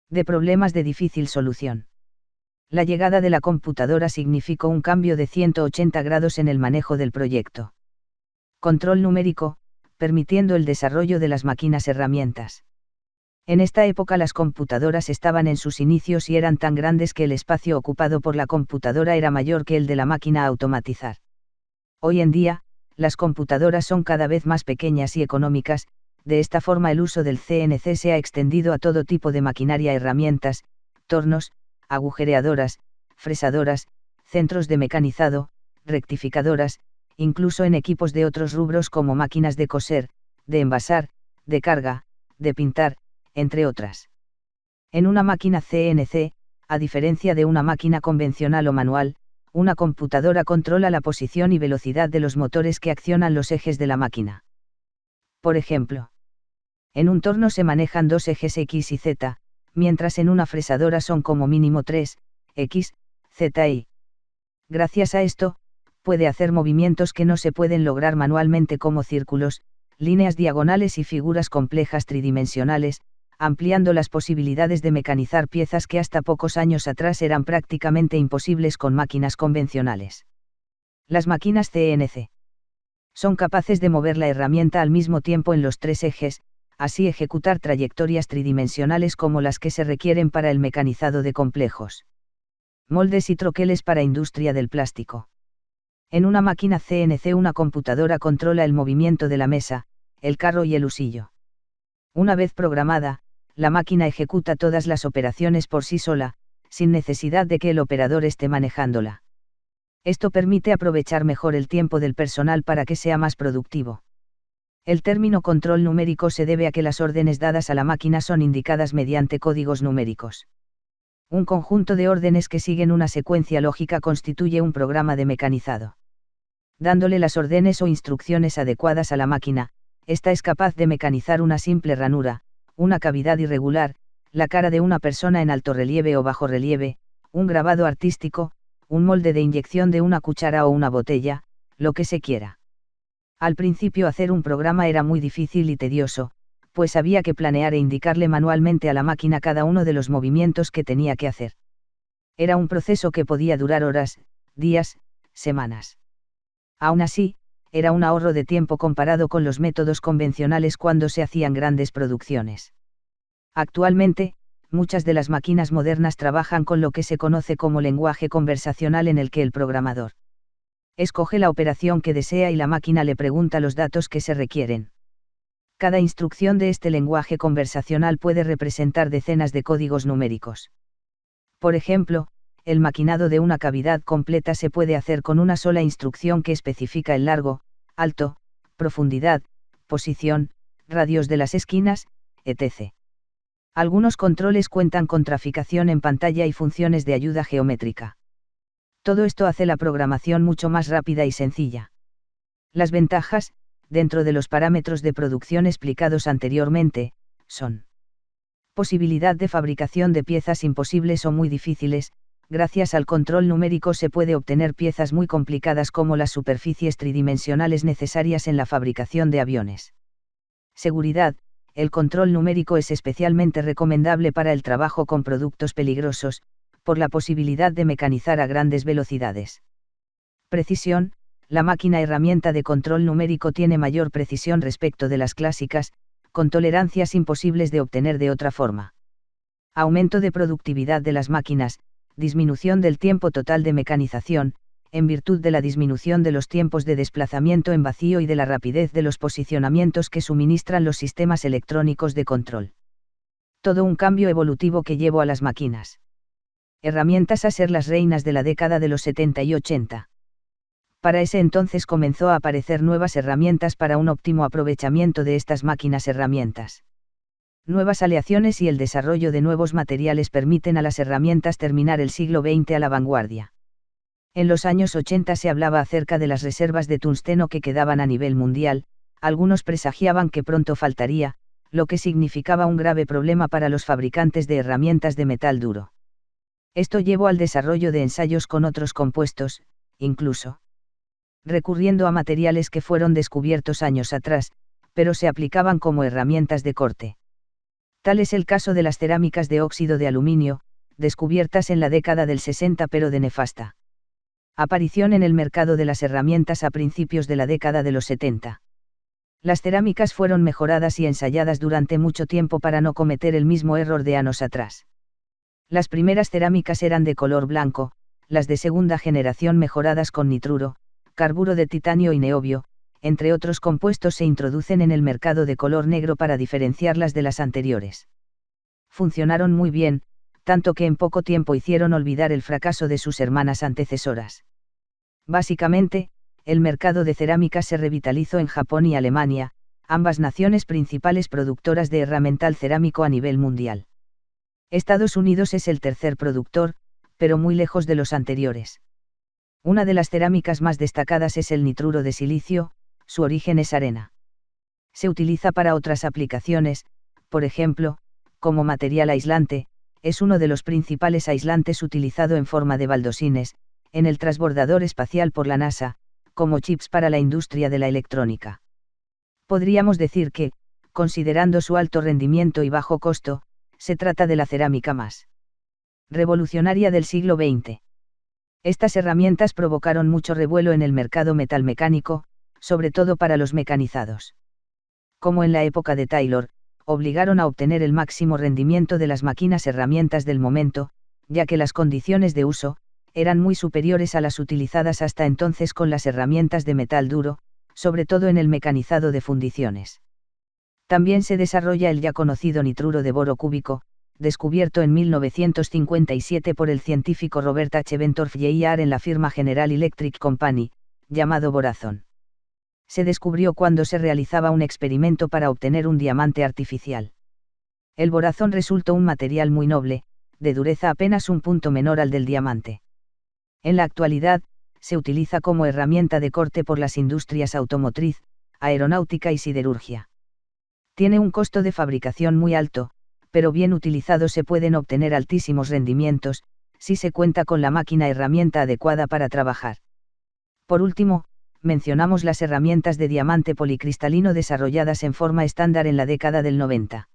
de problemas de difícil solución. La llegada de la computadora significó un cambio de 180 grados en el manejo del proyecto. Control numérico, permitiendo el desarrollo de las máquinas herramientas. En esta época las computadoras estaban en sus inicios y eran tan grandes que el espacio ocupado por la computadora era mayor que el de la máquina a automatizar. Hoy en día, las computadoras son cada vez más pequeñas y económicas, de esta forma el uso del CNC se ha extendido a todo tipo de maquinaria, herramientas, tornos, agujereadoras, fresadoras, centros de mecanizado, rectificadoras, incluso en equipos de otros rubros como máquinas de coser, de envasar, de carga, de pintar, entre otras. En una máquina CNC, a diferencia de una máquina convencional o manual, una computadora controla la posición y velocidad de los motores que accionan los ejes de la máquina. Por ejemplo, en un torno se manejan dos ejes X y Z, mientras en una fresadora son como mínimo 3, X, Z y. Gracias a esto, puede hacer movimientos que no se pueden lograr manualmente como círculos, líneas diagonales y figuras complejas tridimensionales, ampliando las posibilidades de mecanizar piezas que hasta pocos años atrás eran prácticamente imposibles con máquinas convencionales. Las máquinas CNC son capaces de mover la herramienta al mismo tiempo en los tres ejes, así ejecutar trayectorias tridimensionales como las que se requieren para el mecanizado de complejos moldes y troqueles para industria del plástico. En una máquina CNC una computadora controla el movimiento de la mesa, el carro y el husillo. Una vez programada, la máquina ejecuta todas las operaciones por sí sola, sin necesidad de que el operador esté manejándola. Esto permite aprovechar mejor el tiempo del personal para que sea más productivo. El término control numérico se debe a que las órdenes dadas a la máquina son indicadas mediante códigos numéricos. Un conjunto de órdenes que siguen una secuencia lógica constituye un programa de mecanizado. Dándole las órdenes o instrucciones adecuadas a la máquina, ésta es capaz de mecanizar una simple ranura, una cavidad irregular, la cara de una persona en alto relieve o bajo relieve, un grabado artístico, un molde de inyección de una cuchara o una botella, lo que se quiera. Al principio hacer un programa era muy difícil y tedioso, pues había que planear e indicarle manualmente a la máquina cada uno de los movimientos que tenía que hacer. Era un proceso que podía durar horas, días, semanas. Aún así, era un ahorro de tiempo comparado con los métodos convencionales cuando se hacían grandes producciones. Actualmente, muchas de las máquinas modernas trabajan con lo que se conoce como lenguaje conversacional, en el que el programador escoge la operación que desea y la máquina le pregunta los datos que se requieren. Cada instrucción de este lenguaje conversacional puede representar decenas de códigos numéricos. Por ejemplo, el maquinado de una cavidad completa se puede hacer con una sola instrucción que especifica el largo, alto, profundidad, posición, radios de las esquinas, etc. Algunos controles cuentan con traficación en pantalla y funciones de ayuda geométrica. Todo esto hace la programación mucho más rápida y sencilla. Las ventajas, dentro de los parámetros de producción explicados anteriormente, son: posibilidad de fabricación de piezas imposibles o muy difíciles. Gracias al control numérico se puede obtener piezas muy complicadas como las superficies tridimensionales necesarias en la fabricación de aviones. Seguridad. El control numérico es especialmente recomendable para el trabajo con productos peligrosos, por la posibilidad de mecanizar a grandes velocidades. Precisión. La máquina herramienta de control numérico tiene mayor precisión respecto de las clásicas, con tolerancias imposibles de obtener de otra forma. Aumento de productividad de las máquinas, disminución del tiempo total de mecanización, en virtud de la disminución de los tiempos de desplazamiento en vacío y de la rapidez de los posicionamientos que suministran los sistemas electrónicos de control. Todo un cambio evolutivo que llevó a las máquinas herramientas a ser las reinas de la década de los 70 y 80. Para ese entonces comenzó a aparecer nuevas herramientas para un óptimo aprovechamiento de estas máquinas herramientas. Nuevas aleaciones y el desarrollo de nuevos materiales permiten a las herramientas terminar el siglo XX a la vanguardia. En los años 80 se hablaba acerca de las reservas de tungsteno que quedaban a nivel mundial, algunos presagiaban que pronto faltaría, lo que significaba un grave problema para los fabricantes de herramientas de metal duro. Esto llevó al desarrollo de ensayos con otros compuestos, incluso recurriendo a materiales que fueron descubiertos años atrás, pero se aplicaban como herramientas de corte. Tal es el caso de las cerámicas de óxido de aluminio, descubiertas en la década del 60 pero de nefasta aparición en el mercado de las herramientas a principios de la década de los 70. Las cerámicas fueron mejoradas y ensayadas durante mucho tiempo para no cometer el mismo error de años atrás. Las primeras cerámicas eran de color blanco, las de segunda generación mejoradas con nitruro, carburo de titanio y niobio, entre otros compuestos se introducen en el mercado de color negro para diferenciarlas de las anteriores. Funcionaron muy bien, tanto que en poco tiempo hicieron olvidar el fracaso de sus hermanas antecesoras. Básicamente, el mercado de cerámicas se revitalizó en Japón y Alemania, ambas naciones principales productoras de herramental cerámico a nivel mundial. Estados Unidos es el tercer productor, pero muy lejos de los anteriores. Una de las cerámicas más destacadas es el nitruro de silicio, su origen es arena. Se utiliza para otras aplicaciones, por ejemplo, como material aislante, es uno de los principales aislantes utilizado en forma de baldosines, en el transbordador espacial por la NASA, como chips para la industria de la electrónica. Podríamos decir que, considerando su alto rendimiento y bajo costo, se trata de la cerámica más revolucionaria del siglo XX. Estas herramientas provocaron mucho revuelo en el mercado metalmecánico, sobre todo para los mecanizados. Como en la época de Taylor, obligaron a obtener el máximo rendimiento de las máquinas herramientas del momento, ya que las condiciones de uso eran muy superiores a las utilizadas hasta entonces con las herramientas de metal duro, sobre todo en el mecanizado de fundiciones. También se desarrolla el ya conocido nitruro de boro cúbico, descubierto en 1957 por el científico Robert H. Bentorf Jr. en la firma General Electric Company, llamado Borazón. Se descubrió cuando se realizaba un experimento para obtener un diamante artificial. El borazón resultó un material muy noble, de dureza apenas un punto menor al del diamante. En la actualidad, se utiliza como herramienta de corte por las industrias automotriz, aeronáutica y siderurgia. Tiene un costo de fabricación muy alto, pero bien utilizado se pueden obtener altísimos rendimientos, si se cuenta con la máquina herramienta adecuada para trabajar. Por último, mencionamos las herramientas de diamante policristalino desarrolladas en forma estándar en la década del 90.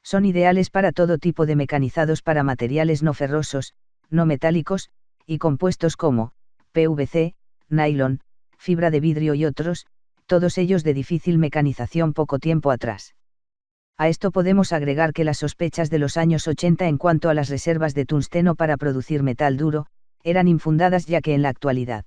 Son ideales para todo tipo de mecanizados para materiales no ferrosos, no metálicos, y compuestos como PVC, nylon, fibra de vidrio y otros, todos ellos de difícil mecanización poco tiempo atrás. A esto podemos agregar que las sospechas de los años 80 en cuanto a las reservas de tungsteno para producir metal duro, eran infundadas ya que en la actualidad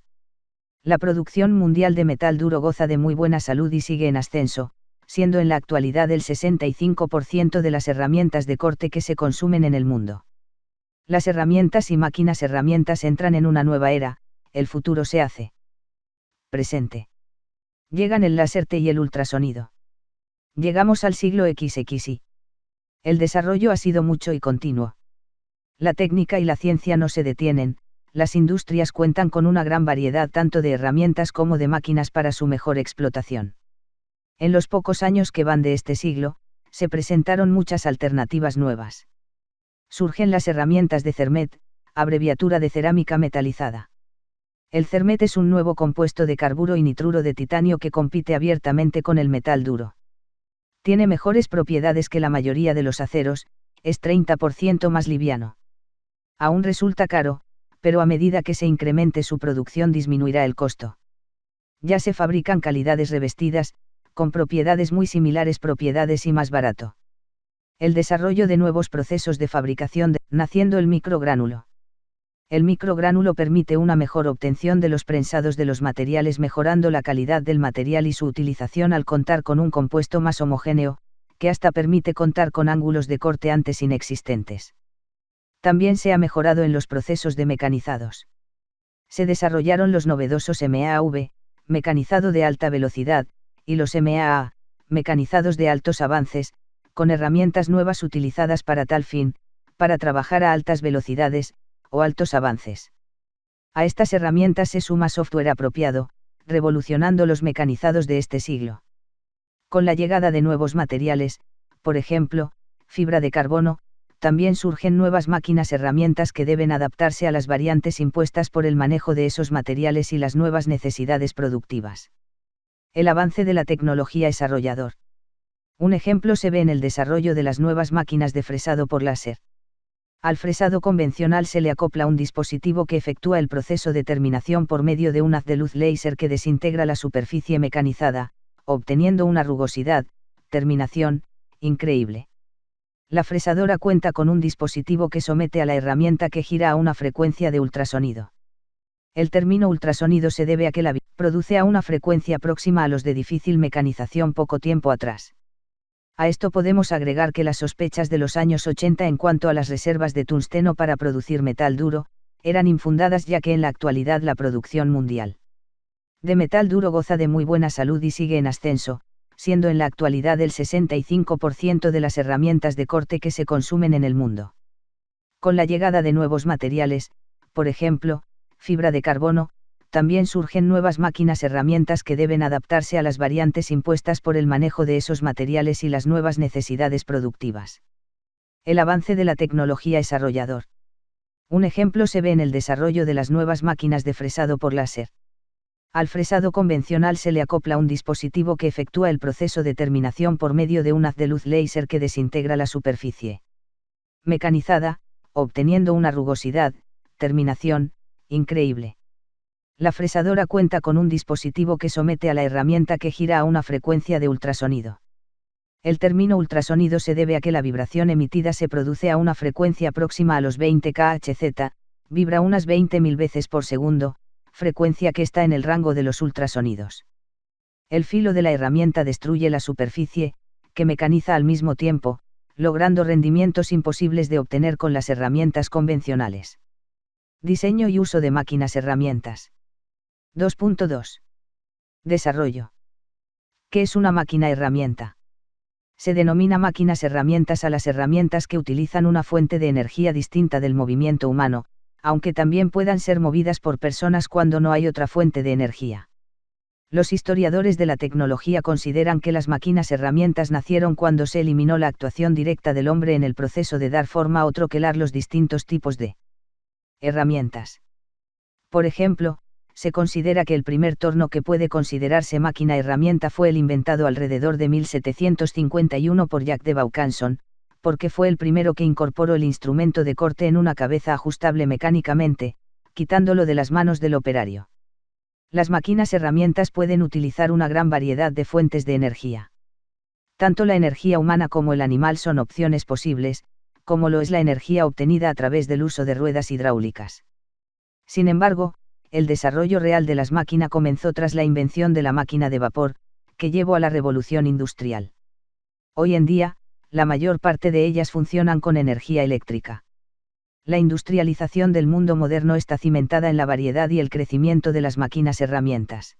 la producción mundial de metal duro goza de muy buena salud y sigue en ascenso, siendo en la actualidad el 65% de las herramientas de corte que se consumen en el mundo. Las herramientas y máquinas herramientas entran en una nueva era, el futuro se hace presente. Llegan el láser T y el ultrasonido. Llegamos al siglo XXI. El desarrollo ha sido mucho y continuo. La técnica y la ciencia no se detienen, las industrias cuentan con una gran variedad tanto de herramientas como de máquinas para su mejor explotación. En los pocos años que van de este siglo, se presentaron muchas alternativas nuevas. Surgen las herramientas de Cermet, abreviatura de cerámica metalizada. El Cermet es un nuevo compuesto de carburo y nitruro de titanio que compite abiertamente con el metal duro. Tiene mejores propiedades que la mayoría de los aceros, es 30% más liviano. Aún resulta caro, pero a medida que se incremente su producción disminuirá el costo. Ya se fabrican calidades revestidas, con propiedades muy similares propiedades y más barato. El desarrollo de nuevos procesos de fabricación naciendo el microgránulo. El microgránulo permite una mejor obtención de los prensados de los materiales, mejorando la calidad del material y su utilización al contar con un compuesto más homogéneo, que hasta permite contar con ángulos de corte antes inexistentes. También se ha mejorado en los procesos de mecanizados. Se desarrollaron los novedosos MAV, mecanizado de alta velocidad, y los MAA, mecanizados de altos avances, con herramientas nuevas utilizadas para tal fin, para trabajar a altas velocidades, o altos avances. A estas herramientas se suma software apropiado, revolucionando los mecanizados de este siglo. Con la llegada de nuevos materiales, por ejemplo, fibra de carbono, también surgen nuevas máquinas herramientas que deben adaptarse a las variantes impuestas por el manejo de esos materiales y las nuevas necesidades productivas. El avance de la tecnología es arrollador. Un ejemplo se ve en el desarrollo de las nuevas máquinas de fresado por láser. Al fresado convencional se le acopla un dispositivo que efectúa el proceso de terminación por medio de un haz de luz láser que desintegra la superficie mecanizada, obteniendo una rugosidad, terminación, increíble. La fresadora cuenta con un dispositivo que somete a la herramienta que gira a una frecuencia de ultrasonido. El término ultrasonido se debe a que la produce a una frecuencia próxima a los de difícil mecanización poco tiempo atrás. A esto podemos agregar que las sospechas de los años 80 en cuanto a las reservas de tungsteno para producir metal duro, eran infundadas, ya que en la actualidad la producción mundial de metal duro goza de muy buena salud y sigue en ascenso, siendo en la actualidad el 65% de las herramientas de corte que se consumen en el mundo. Con la llegada de nuevos materiales, por ejemplo, fibra de carbono, también surgen nuevas máquinas herramientas que deben adaptarse a las variantes impuestas por el manejo de esos materiales y las nuevas necesidades productivas. El avance de la tecnología es arrollador. Un ejemplo se ve en el desarrollo de las nuevas máquinas de fresado por láser. Al fresado convencional se le acopla un dispositivo que efectúa el proceso de terminación por medio de un haz de luz láser que desintegra la superficie mecanizada, obteniendo una rugosidad, terminación, increíble. La fresadora cuenta con un dispositivo que somete a la herramienta que gira a una frecuencia de ultrasonido. El término ultrasonido se debe a que la vibración emitida se produce a una frecuencia próxima a los 20 kHz, vibra unas 20.000 veces por segundo, frecuencia que está en el rango de los ultrasonidos. El filo de la herramienta destruye la superficie, que mecaniza al mismo tiempo, logrando rendimientos imposibles de obtener con las herramientas convencionales. Diseño y uso de máquinas herramientas. 2.2. Desarrollo. ¿Qué es una máquina herramienta? Se denomina máquinas herramientas a las herramientas que utilizan una fuente de energía distinta del movimiento humano, aunque también puedan ser movidas por personas cuando no hay otra fuente de energía. Los historiadores de la tecnología consideran que las máquinas herramientas nacieron cuando se eliminó la actuación directa del hombre en el proceso de dar forma o troquelar los distintos tipos de herramientas. Por ejemplo, se considera que el primer torno que puede considerarse máquina herramienta fue el inventado alrededor de 1751 por Jack de Vaucanson, porque fue el primero que incorporó el instrumento de corte en una cabeza ajustable mecánicamente, quitándolo de las manos del operario. Las máquinas herramientas pueden utilizar una gran variedad de fuentes de energía. Tanto la energía humana como el animal son opciones posibles, como lo es la energía obtenida a través del uso de ruedas hidráulicas. Sin embargo, el desarrollo real de las máquinas comenzó tras la invención de la máquina de vapor, que llevó a la revolución industrial. Hoy en día, la mayor parte de ellas funcionan con energía eléctrica. La industrialización del mundo moderno está cimentada en la variedad y el crecimiento de las máquinas herramientas.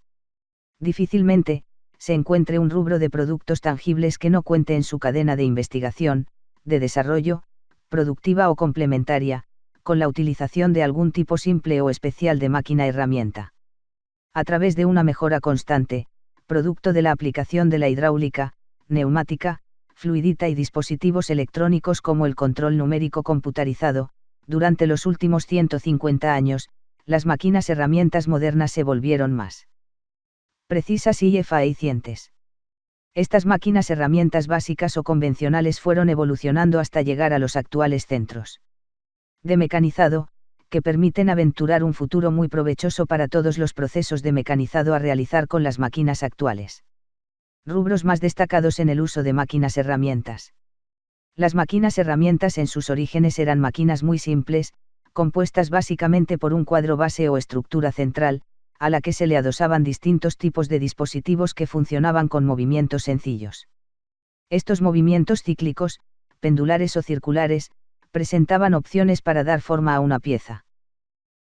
Difícilmente, se encuentre un rubro de productos tangibles que no cuente en su cadena de investigación, de desarrollo, productiva o complementaria, con la utilización de algún tipo simple o especial de máquina herramienta. A través de una mejora constante, producto de la aplicación de la hidráulica, neumática, fluidita y dispositivos electrónicos como el control numérico computarizado, durante los últimos 150 años, las máquinas herramientas modernas se volvieron más precisas y eficientes. Estas máquinas herramientas básicas o convencionales fueron evolucionando hasta llegar a los actuales centros de mecanizado, que permiten aventurar un futuro muy provechoso para todos los procesos de mecanizado a realizar con las máquinas actuales. Rubros más destacados en el uso de máquinas herramientas. Las máquinas herramientas en sus orígenes eran máquinas muy simples, compuestas básicamente por un cuadro base o estructura central, a la que se le adosaban distintos tipos de dispositivos que funcionaban con movimientos sencillos. Estos movimientos cíclicos, pendulares o circulares, presentaban opciones para dar forma a una pieza.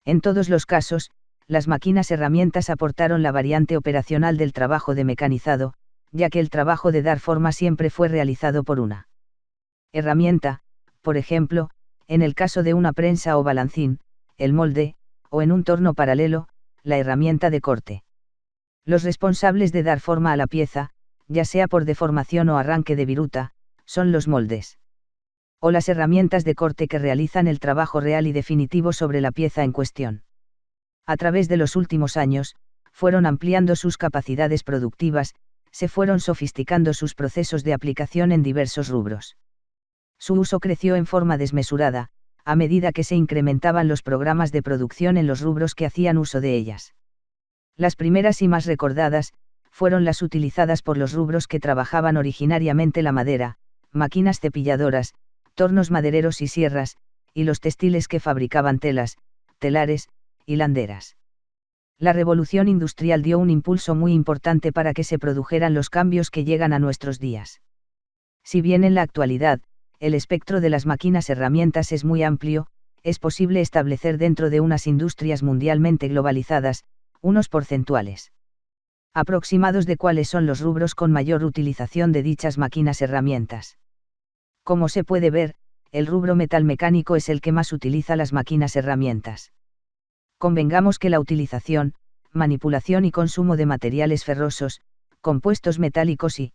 En todos los casos, las máquinas herramientas aportaron la variante operacional del trabajo de mecanizado, ya que el trabajo de dar forma siempre fue realizado por una herramienta, por ejemplo, en el caso de una prensa o balancín, el molde, o en un torno paralelo, la herramienta de corte. Los responsables de dar forma a la pieza, ya sea por deformación o arranque de viruta, son los moldes. O las herramientas de corte que realizan el trabajo real y definitivo sobre la pieza en cuestión. A través de los últimos años, fueron ampliando sus capacidades productivas, se fueron sofisticando sus procesos de aplicación en diversos rubros. Su uso creció en forma desmesurada, a medida que se incrementaban los programas de producción en los rubros que hacían uso de ellas. Las primeras y más recordadas, fueron las utilizadas por los rubros que trabajaban originariamente la madera, máquinas cepilladoras, tornos madereros y sierras, y los textiles que fabricaban telas, telares, hilanderas. La revolución industrial dio un impulso muy importante para que se produjeran los cambios que llegan a nuestros días. Si bien en la actualidad, el espectro de las máquinas herramientas es muy amplio, es posible establecer dentro de unas industrias mundialmente globalizadas, unos porcentuales aproximados de cuáles son los rubros con mayor utilización de dichas máquinas herramientas. Como se puede ver, el rubro metalmecánico es el que más utiliza las máquinas herramientas. Convengamos que la utilización, manipulación y consumo de materiales ferrosos, compuestos metálicos y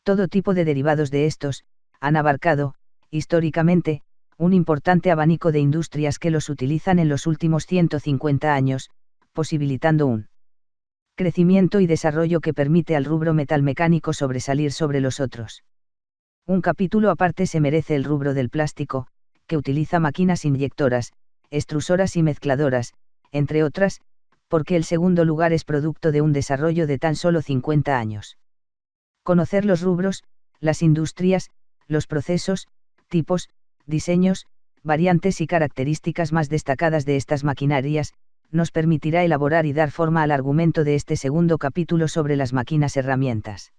todo tipo de derivados de estos, han abarcado, históricamente, un importante abanico de industrias que los utilizan en los últimos 150 años, posibilitando un crecimiento y desarrollo que permite al rubro metalmecánico sobresalir sobre los otros. Un capítulo aparte se merece el rubro del plástico, que utiliza máquinas inyectoras, extrusoras y mezcladoras, entre otras, porque el segundo lugar es producto de un desarrollo de tan solo 50 años. Conocer los rubros, las industrias, los procesos, tipos, diseños, variantes y características más destacadas de estas maquinarias, nos permitirá elaborar y dar forma al argumento de este segundo capítulo sobre las máquinas herramientas.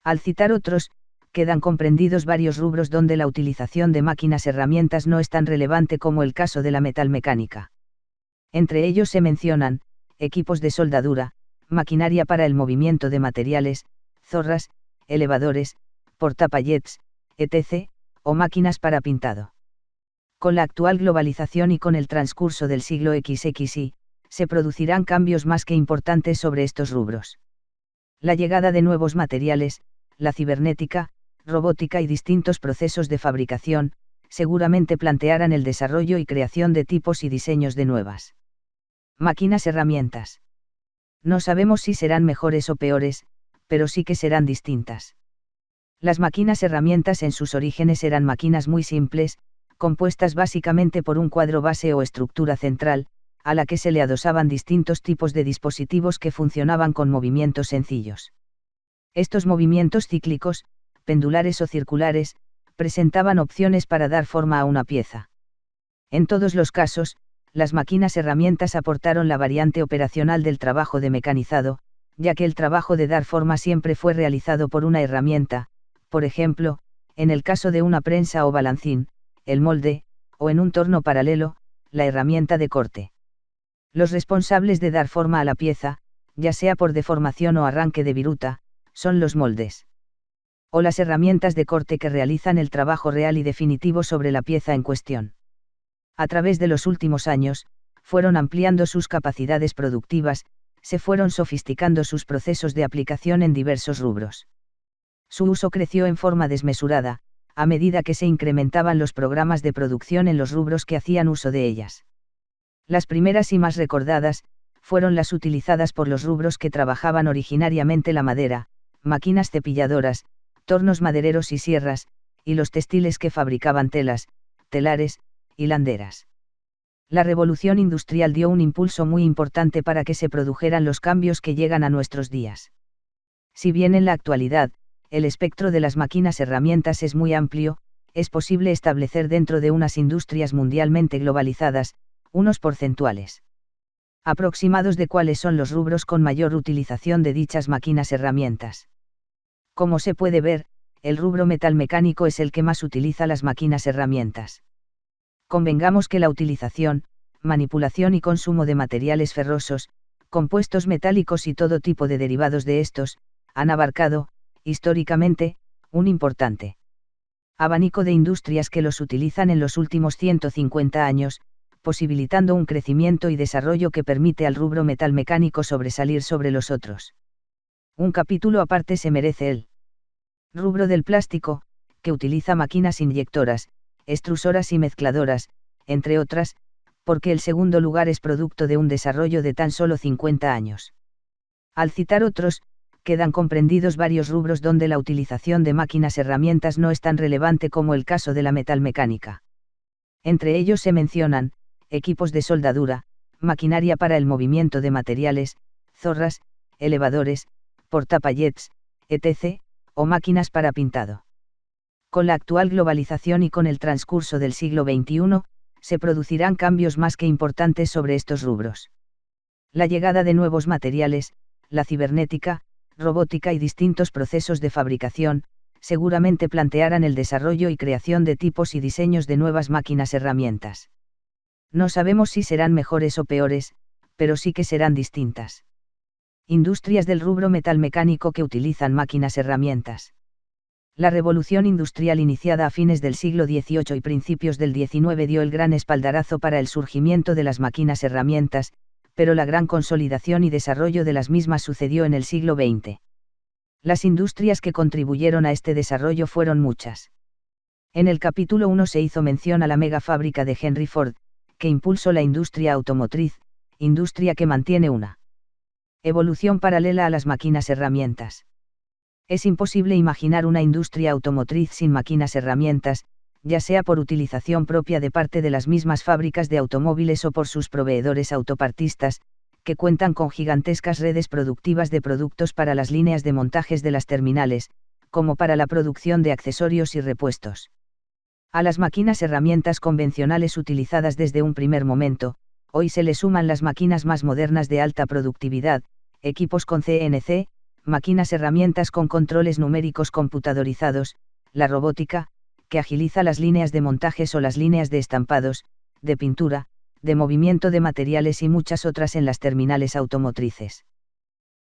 Al citar otros, quedan comprendidos varios rubros donde la utilización de máquinas herramientas no es tan relevante como el caso de la metalmecánica. Entre ellos se mencionan, equipos de soldadura, maquinaria para el movimiento de materiales, zorras, elevadores, portapallets, etc., o máquinas para pintado. Con la actual globalización y con el transcurso del siglo XXI, se producirán cambios más que importantes sobre estos rubros. La llegada de nuevos materiales, la cibernética, robótica y distintos procesos de fabricación, seguramente plantearán el desarrollo y creación de tipos y diseños de nuevas máquinas herramientas. No sabemos si serán mejores o peores, pero sí que serán distintas. Las máquinas herramientas en sus orígenes eran máquinas muy simples, compuestas básicamente por un cuadro base o estructura central, a la que se le adosaban distintos tipos de dispositivos que funcionaban con movimientos sencillos. Estos movimientos cíclicos, pendulares o circulares, presentaban opciones para dar forma a una pieza. En todos los casos, las máquinas herramientas aportaron la variante operacional del trabajo de mecanizado, ya que el trabajo de dar forma siempre fue realizado por una herramienta, por ejemplo, en el caso de una prensa o balancín, el molde, o en un torno paralelo, la herramienta de corte. Los responsables de dar forma a la pieza, ya sea por deformación o arranque de viruta, son los moldes. O las herramientas de corte que realizan el trabajo real y definitivo sobre la pieza en cuestión. A través de los últimos años, fueron ampliando sus capacidades productivas, se fueron sofisticando sus procesos de aplicación en diversos rubros. Su uso creció en forma desmesurada, a medida que se incrementaban los programas de producción en los rubros que hacían uso de ellas. Las primeras y más recordadas, fueron las utilizadas por los rubros que trabajaban originariamente la madera, máquinas cepilladoras, tornos madereros y sierras, y los textiles que fabricaban telas, telares, hilanderas. La revolución industrial dio un impulso muy importante para que se produjeran los cambios que llegan a nuestros días. Si bien en la actualidad, el espectro de las máquinas herramientas es muy amplio, es posible establecer dentro de unas industrias mundialmente globalizadas, unos porcentuales aproximados de cuáles son los rubros con mayor utilización de dichas máquinas herramientas. Como se puede ver, el rubro metalmecánico es el que más utiliza las máquinas herramientas. Convengamos que la utilización, manipulación y consumo de materiales ferrosos, compuestos metálicos y todo tipo de derivados de estos, han abarcado, históricamente, un importante abanico de industrias que los utilizan en los últimos 150 años, posibilitando un crecimiento y desarrollo que permite al rubro metalmecánico sobresalir sobre los otros. Un capítulo aparte se merece el rubro del plástico, que utiliza máquinas inyectoras, extrusoras y mezcladoras, entre otras, porque el segundo lugar es producto de un desarrollo de tan solo 50 años. Al citar otros, quedan comprendidos varios rubros donde la utilización de máquinas herramientas no es tan relevante como el caso de la metalmecánica. Entre ellos se mencionan, equipos de soldadura, maquinaria para el movimiento de materiales, zorras, elevadores, portapallets, etc., o máquinas para pintado. Con la actual globalización y con el transcurso del siglo XXI, se producirán cambios más que importantes sobre estos rubros. La llegada de nuevos materiales, la cibernética, robótica y distintos procesos de fabricación, seguramente plantearán el desarrollo y creación de tipos y diseños de nuevas máquinas herramientas. No sabemos si serán mejores o peores, pero sí que serán distintas. Industrias del rubro metalmecánico que utilizan máquinas herramientas. La revolución industrial iniciada a fines del siglo XVIII y principios del XIX dio el gran espaldarazo para el surgimiento de las máquinas herramientas, pero la gran consolidación y desarrollo de las mismas sucedió en el siglo XX. Las industrias que contribuyeron a este desarrollo fueron muchas. En el capítulo 1 se hizo mención a la mega fábrica de Henry Ford, que impulsó la industria automotriz, industria que mantiene una evolución paralela a las máquinas herramientas. Es imposible imaginar una industria automotriz sin máquinas herramientas, ya sea por utilización propia de parte de las mismas fábricas de automóviles o por sus proveedores autopartistas, que cuentan con gigantescas redes productivas de productos para las líneas de montajes de las terminales, como para la producción de accesorios y repuestos. A las máquinas herramientas convencionales utilizadas desde un primer momento, hoy se le suman las máquinas más modernas de alta productividad, equipos con CNC, máquinas herramientas con controles numéricos computadorizados, la robótica, que agiliza las líneas de montajes o las líneas de estampados, de pintura, de movimiento de materiales y muchas otras en las terminales automotrices.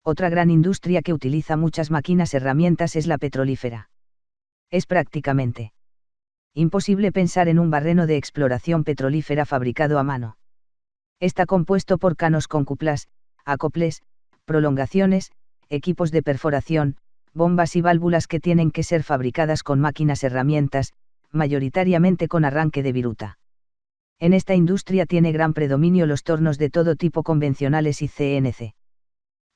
Otra gran industria que utiliza muchas máquinas herramientas es la petrolífera. Es prácticamente imposible pensar en un barreno de exploración petrolífera fabricado a mano. Está compuesto por canos con cuplas, acoples, prolongaciones, equipos de perforación, bombas y válvulas que tienen que ser fabricadas con máquinas herramientas, mayoritariamente con arranque de viruta. En esta industria tiene gran predominio los tornos de todo tipo convencionales y CNC.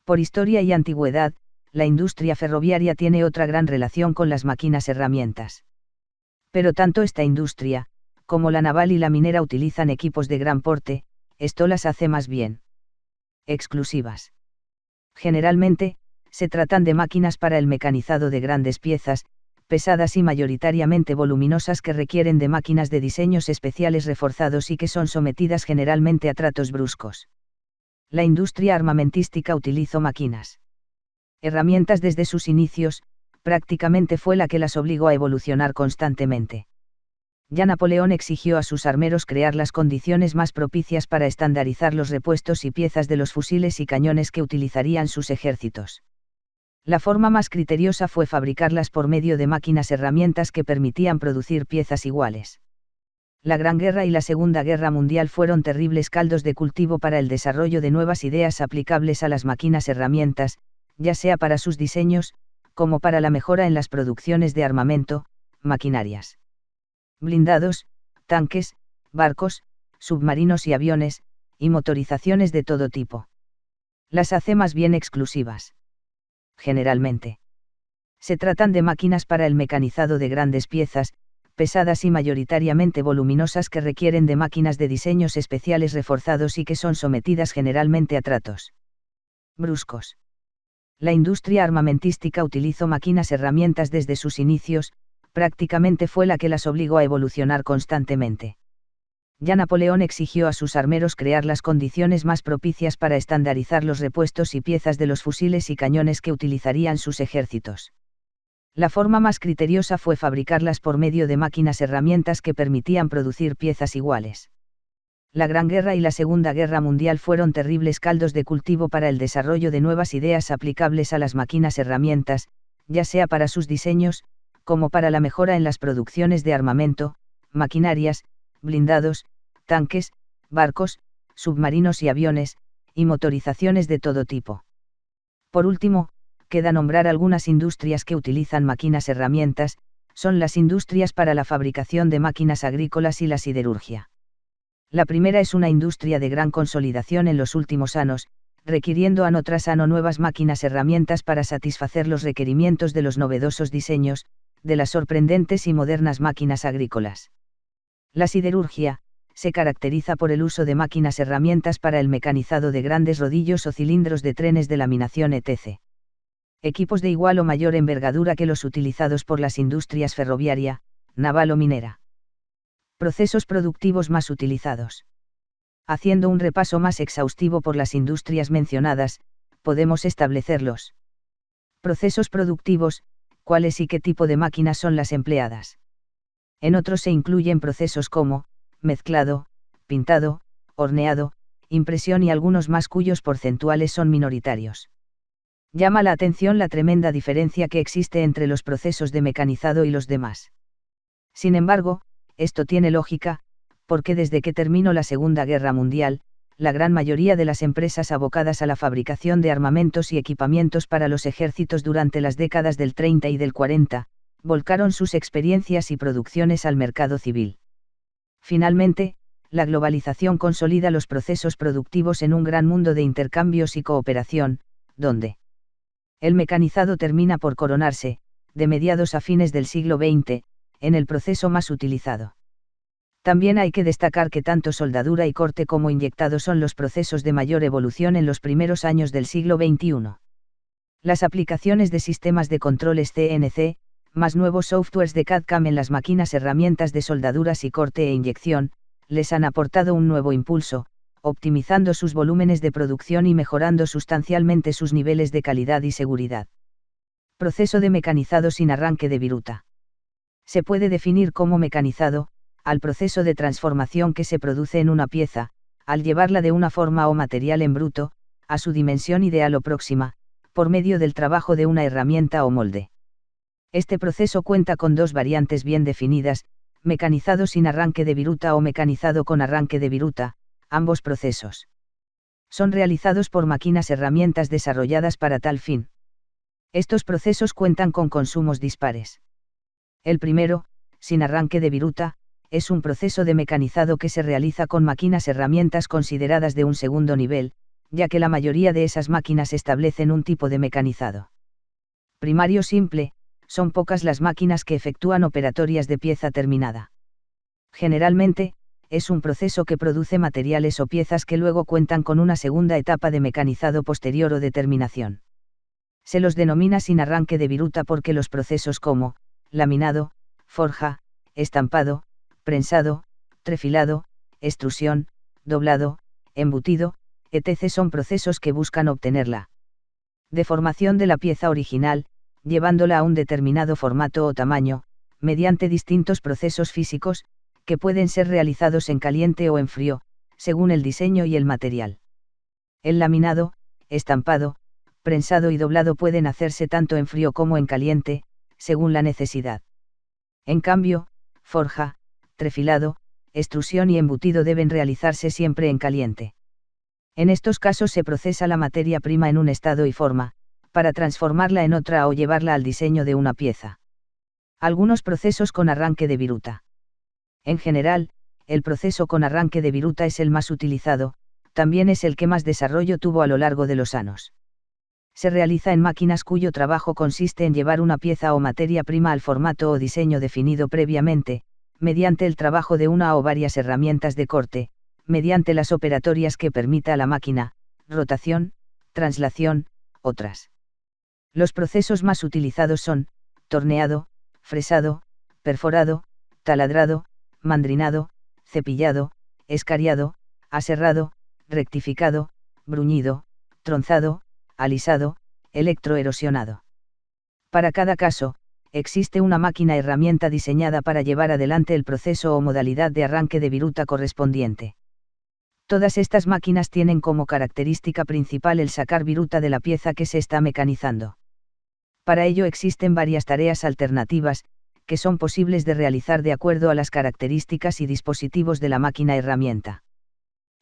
Por historia y antigüedad, la industria ferroviaria tiene otra gran relación con las máquinas herramientas. Pero tanto esta industria, como la naval y la minera utilizan equipos de gran porte, esto las hace más bien exclusivas. Generalmente, se tratan de máquinas para el mecanizado de grandes piezas, pesadas y mayoritariamente voluminosas que requieren de máquinas de diseños especiales reforzados y que son sometidas generalmente a tratos bruscos. La industria armamentística utilizó máquinas herramientas desde sus inicios, prácticamente fue la que las obligó a evolucionar constantemente. Ya Napoleón exigió a sus armeros crear las condiciones más propicias para estandarizar los repuestos y piezas de los fusiles y cañones que utilizarían sus ejércitos. La forma más criteriosa fue fabricarlas por medio de máquinas herramientas que permitían producir piezas iguales. La Gran Guerra y la Segunda Guerra Mundial fueron terribles caldos de cultivo para el desarrollo de nuevas ideas aplicables a las máquinas herramientas, ya sea para sus diseños, como para la mejora en las producciones de armamento, maquinarias, blindados, tanques, barcos, submarinos y aviones, y motorizaciones de todo tipo. Las hace más bien exclusivas. Generalmente, se tratan de máquinas para el mecanizado de grandes piezas, pesadas y mayoritariamente voluminosas que requieren de máquinas de diseños especiales reforzados y que son sometidas generalmente a tratos bruscos. La industria armamentística utilizó máquinas herramientas desde sus inicios, Prácticamente fue la que las obligó a evolucionar constantemente. Ya Napoleón exigió a sus armeros crear las condiciones más propicias para estandarizar los repuestos y piezas de los fusiles y cañones que utilizarían sus ejércitos. La forma más criteriosa fue fabricarlas por medio de máquinas herramientas que permitían producir piezas iguales. La Gran Guerra y la Segunda Guerra Mundial fueron terribles caldos de cultivo para el desarrollo de nuevas ideas aplicables a las máquinas herramientas, ya sea para sus diseños, como para la mejora en las producciones de armamento, maquinarias, blindados, tanques, barcos, submarinos y aviones, y motorizaciones de todo tipo. Por último, queda nombrar algunas industrias que utilizan máquinas herramientas, son las industrias para la fabricación de máquinas agrícolas y la siderurgia. La primera es una industria de gran consolidación en los últimos años, requiriendo ano tras ano nuevas máquinas herramientas para satisfacer los requerimientos de los novedosos diseños, de las sorprendentes y modernas máquinas agrícolas. La siderurgia se caracteriza por el uso de máquinas herramientas para el mecanizado de grandes rodillos o cilindros de trenes de laminación etc. Equipos de igual o mayor envergadura que los utilizados por las industrias ferroviaria, naval o minera. Procesos productivos más utilizados. Haciendo un repaso más exhaustivo por las industrias mencionadas, podemos establecerlos. Procesos productivos, cuáles y qué tipo de máquinas son las empleadas. En otros se incluyen procesos como, mezclado, pintado, horneado, impresión y algunos más cuyos porcentuales son minoritarios. Llama la atención la tremenda diferencia que existe entre los procesos de mecanizado y los demás. Sin embargo, esto tiene lógica, porque desde que terminó la Segunda Guerra Mundial, la gran mayoría de las empresas abocadas a la fabricación de armamentos y equipamientos para los ejércitos durante las décadas del 30 y del 40, volcaron sus experiencias y producciones al mercado civil. Finalmente, la globalización consolida los procesos productivos en un gran mundo de intercambios y cooperación, donde el mecanizado termina por coronarse, de mediados a fines del siglo XX, en el proceso más utilizado. También hay que destacar que tanto soldadura y corte como inyectado son los procesos de mayor evolución en los primeros años del siglo XXI. Las aplicaciones de sistemas de controles CNC, más nuevos softwares de CAD/CAM en las máquinas herramientas de soldaduras y corte e inyección, les han aportado un nuevo impulso, optimizando sus volúmenes de producción y mejorando sustancialmente sus niveles de calidad y seguridad. Proceso de mecanizado sin arranque de viruta. Se puede definir como mecanizado, al proceso de transformación que se produce en una pieza, al llevarla de una forma o material en bruto, a su dimensión ideal o próxima, por medio del trabajo de una herramienta o molde. Este proceso cuenta con dos variantes bien definidas, mecanizado sin arranque de viruta o mecanizado con arranque de viruta, ambos procesos son realizados por máquinas herramientas desarrolladas para tal fin. Estos procesos cuentan con consumos dispares. El primero, sin arranque de viruta, es un proceso de mecanizado que se realiza con máquinas herramientas consideradas de un segundo nivel, ya que la mayoría de esas máquinas establecen un tipo de mecanizado primario simple, son pocas las máquinas que efectúan operatorias de pieza terminada. Generalmente, es un proceso que produce materiales o piezas que luego cuentan con una segunda etapa de mecanizado posterior o de terminación. Se los denomina sin arranque de viruta porque los procesos como laminado, forja, estampado, prensado, trefilado, extrusión, doblado, embutido, etc. son procesos que buscan obtener la deformación de la pieza original, llevándola a un determinado formato o tamaño, mediante distintos procesos físicos, que pueden ser realizados en caliente o en frío, según el diseño y el material. El laminado, estampado, prensado y doblado pueden hacerse tanto en frío como en caliente, según la necesidad. En cambio, forja, trefilado, extrusión y embutido deben realizarse siempre en caliente. En estos casos se procesa la materia prima en un estado y forma, para transformarla en otra o llevarla al diseño de una pieza. Algunos procesos con arranque de viruta. En general, el proceso con arranque de viruta es el más utilizado, también es el que más desarrollo tuvo a lo largo de los años. Se realiza en máquinas cuyo trabajo consiste en llevar una pieza o materia prima al formato o diseño definido previamente, mediante el trabajo de una o varias herramientas de corte, mediante las operatorias que permita a la máquina, rotación, translación, otras. Los procesos más utilizados son, torneado, fresado, perforado, taladrado, mandrinado, cepillado, escariado, aserrado, rectificado, bruñido, tronzado, alisado, electroerosionado. Para cada caso, existe una máquina herramienta diseñada para llevar adelante el proceso o modalidad de arranque de viruta correspondiente. Todas estas máquinas tienen como característica principal el sacar viruta de la pieza que se está mecanizando. Para ello existen varias tareas alternativas, que son posibles de realizar de acuerdo a las características y dispositivos de la máquina herramienta.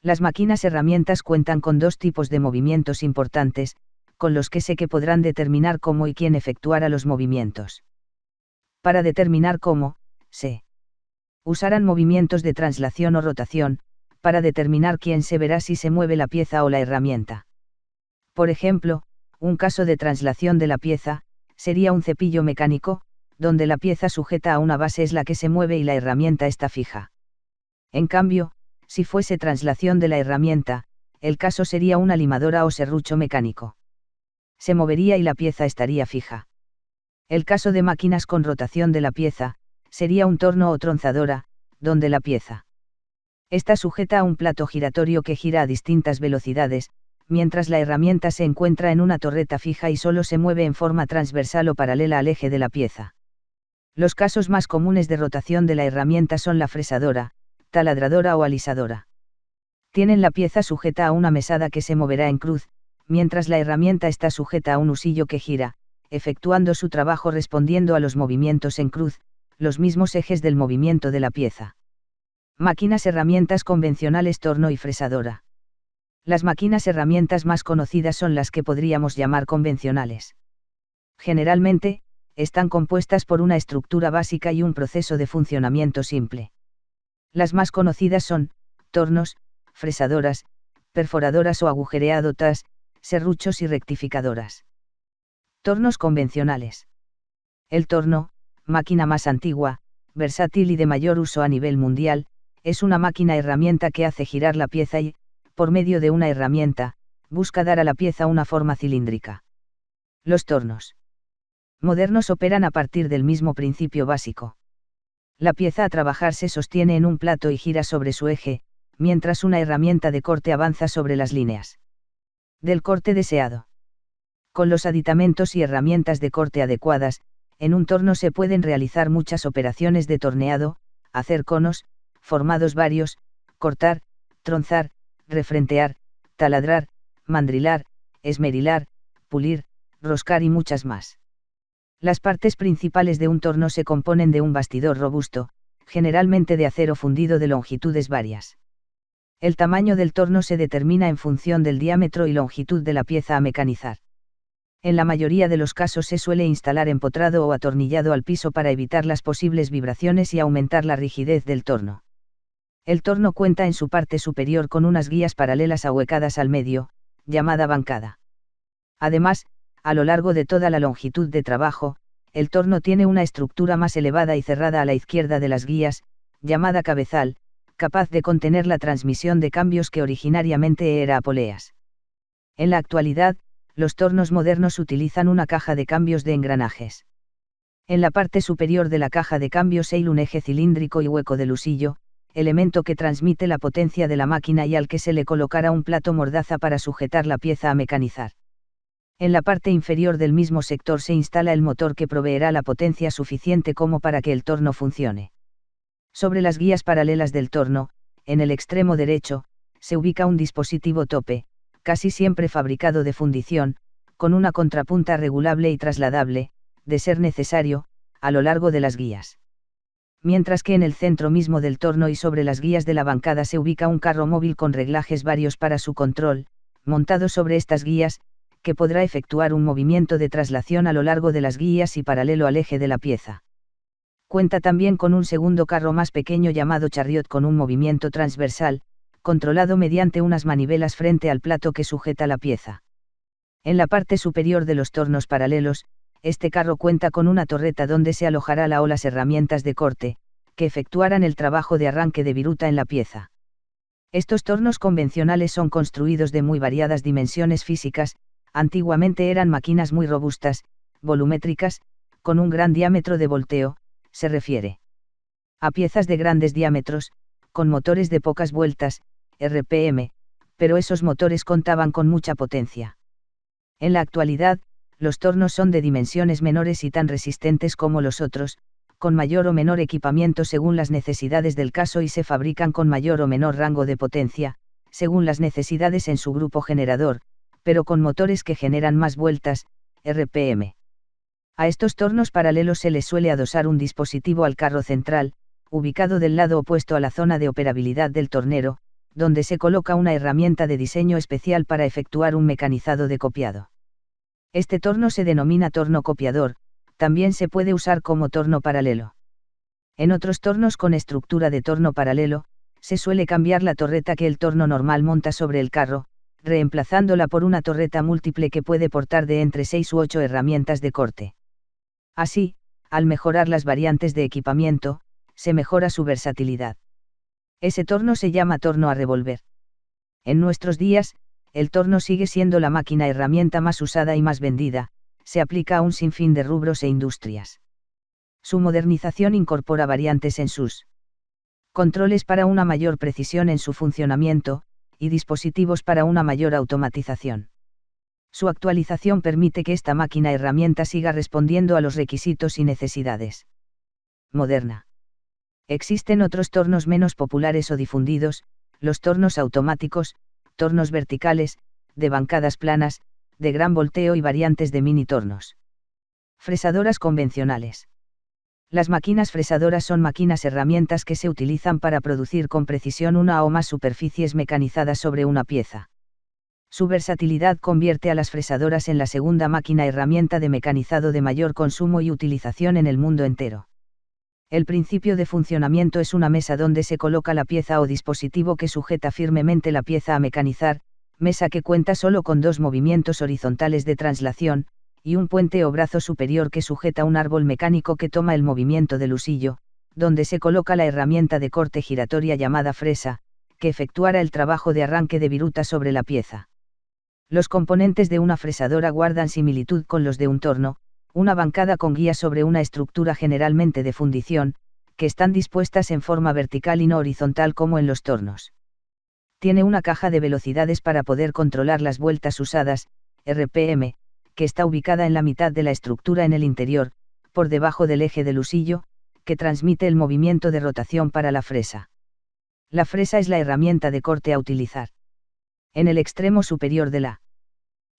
Las máquinas herramientas cuentan con dos tipos de movimientos importantes, con los que sé que podrán determinar cómo y quién efectuará los movimientos. Para determinar cómo, se usarán movimientos de traslación o rotación, para determinar quién se verá si se mueve la pieza o la herramienta. Por ejemplo, un caso de traslación de la pieza, sería un cepillo mecánico, donde la pieza sujeta a una base es la que se mueve y la herramienta está fija. En cambio, si fuese traslación de la herramienta, el caso sería una limadora o serrucho mecánico. Se movería y la pieza estaría fija. El caso de máquinas con rotación de la pieza, sería un torno o tronzadora, donde la pieza está sujeta a un plato giratorio que gira a distintas velocidades, mientras la herramienta se encuentra en una torreta fija y solo se mueve en forma transversal o paralela al eje de la pieza. Los casos más comunes de rotación de la herramienta son la fresadora, taladradora o alisadora. Tienen la pieza sujeta a una mesada que se moverá en cruz, mientras la herramienta está sujeta a un husillo que gira, efectuando su trabajo respondiendo a los movimientos en cruz, los mismos ejes del movimiento de la pieza. Máquinas herramientas convencionales torno y fresadora. Las máquinas herramientas más conocidas son las que podríamos llamar convencionales. Generalmente, están compuestas por una estructura básica y un proceso de funcionamiento simple. Las más conocidas son, tornos, fresadoras, perforadoras o agujereadoras, serruchos y rectificadoras. Tornos convencionales. El torno, máquina más antigua, versátil y de mayor uso a nivel mundial, es una máquina herramienta que hace girar la pieza y, por medio de una herramienta, busca dar a la pieza una forma cilíndrica. Los tornos modernos operan a partir del mismo principio básico. La pieza a trabajar se sostiene en un plato y gira sobre su eje, mientras una herramienta de corte avanza sobre las líneas del corte deseado. Con los aditamentos y herramientas de corte adecuadas, en un torno se pueden realizar muchas operaciones de torneado, hacer conos, formados varios, cortar, tronzar, refrentear, taladrar, mandrilar, esmerilar, pulir, roscar y muchas más. Las partes principales de un torno se componen de un bastidor robusto, generalmente de acero fundido de longitudes varias. El tamaño del torno se determina en función del diámetro y longitud de la pieza a mecanizar. En la mayoría de los casos se suele instalar empotrado o atornillado al piso para evitar las posibles vibraciones y aumentar la rigidez del torno. El torno cuenta en su parte superior con unas guías paralelas ahuecadas al medio, llamada bancada. Además, a lo largo de toda la longitud de trabajo, el torno tiene una estructura más elevada y cerrada a la izquierda de las guías, llamada cabezal, capaz de contener la transmisión de cambios que originariamente era a poleas. En la actualidad, los tornos modernos utilizan una caja de cambios de engranajes. En la parte superior de la caja de cambios hay un eje cilíndrico y hueco del husillo, elemento que transmite la potencia de la máquina y al que se le colocará un plato mordaza para sujetar la pieza a mecanizar. En la parte inferior del mismo sector se instala el motor que proveerá la potencia suficiente como para que el torno funcione. Sobre las guías paralelas del torno, en el extremo derecho, se ubica un dispositivo tope, casi siempre fabricado de fundición, con una contrapunta regulable y trasladable, de ser necesario, a lo largo de las guías. Mientras que en el centro mismo del torno y sobre las guías de la bancada se ubica un carro móvil con reglajes varios para su control, montado sobre estas guías, que podrá efectuar un movimiento de traslación a lo largo de las guías y paralelo al eje de la pieza. Cuenta también con un segundo carro más pequeño llamado chariot con un movimiento transversal, controlado mediante unas manivelas frente al plato que sujeta la pieza. En la parte superior de los tornos paralelos, este carro cuenta con una torreta donde se alojará la o las herramientas de corte, que efectuarán el trabajo de arranque de viruta en la pieza. Estos tornos convencionales son construidos de muy variadas dimensiones físicas, antiguamente eran máquinas muy robustas, volumétricas, con un gran diámetro de volteo, se refiere a piezas de grandes diámetros, con motores de pocas vueltas, RPM, pero esos motores contaban con mucha potencia. En la actualidad, los tornos son de dimensiones menores y tan resistentes como los otros, con mayor o menor equipamiento según las necesidades del caso y se fabrican con mayor o menor rango de potencia, según las necesidades en su grupo generador, pero con motores que generan más vueltas, RPM. A estos tornos paralelos se les suele adosar un dispositivo al carro central, ubicado del lado opuesto a la zona de operabilidad del tornero, donde se coloca una herramienta de diseño especial para efectuar un mecanizado de copiado. Este torno se denomina torno copiador, también se puede usar como torno paralelo. En otros tornos con estructura de torno paralelo, se suele cambiar la torreta que el torno normal monta sobre el carro, reemplazándola por una torreta múltiple que puede portar de entre 6 u 8 herramientas de corte. Así, al mejorar las variantes de equipamiento, se mejora su versatilidad. Ese torno se llama torno a revolver. En nuestros días, el torno sigue siendo la máquina herramienta más usada y más vendida, se aplica a un sinfín de rubros e industrias. Su modernización incorpora variantes en sus controles para una mayor precisión en su funcionamiento, y dispositivos para una mayor automatización. Su actualización permite que esta máquina herramienta siga respondiendo a los requisitos y necesidades moderna. Existen otros tornos menos populares o difundidos, los tornos automáticos, tornos verticales, de bancadas planas, de gran volteo y variantes de mini tornos. Fresadoras convencionales. Las máquinas fresadoras son máquinas herramientas que se utilizan para producir con precisión una o más superficies mecanizadas sobre una pieza. Su versatilidad convierte a las fresadoras en la segunda máquina herramienta de mecanizado de mayor consumo y utilización en el mundo entero. El principio de funcionamiento es una mesa donde se coloca la pieza o dispositivo que sujeta firmemente la pieza a mecanizar, mesa que cuenta solo con 2 movimientos horizontales de traslación, y un puente o brazo superior que sujeta un árbol mecánico que toma el movimiento del husillo, donde se coloca la herramienta de corte giratoria llamada fresa, que efectuará el trabajo de arranque de viruta sobre la pieza. Los componentes de una fresadora guardan similitud con los de un torno, una bancada con guía sobre una estructura generalmente de fundición, que están dispuestas en forma vertical y no horizontal como en los tornos. Tiene una caja de velocidades para poder controlar las vueltas usadas, RPM, que está ubicada en la mitad de la estructura en el interior, por debajo del eje del husillo, que transmite el movimiento de rotación para la fresa. La fresa es la herramienta de corte a utilizar. En el extremo superior de la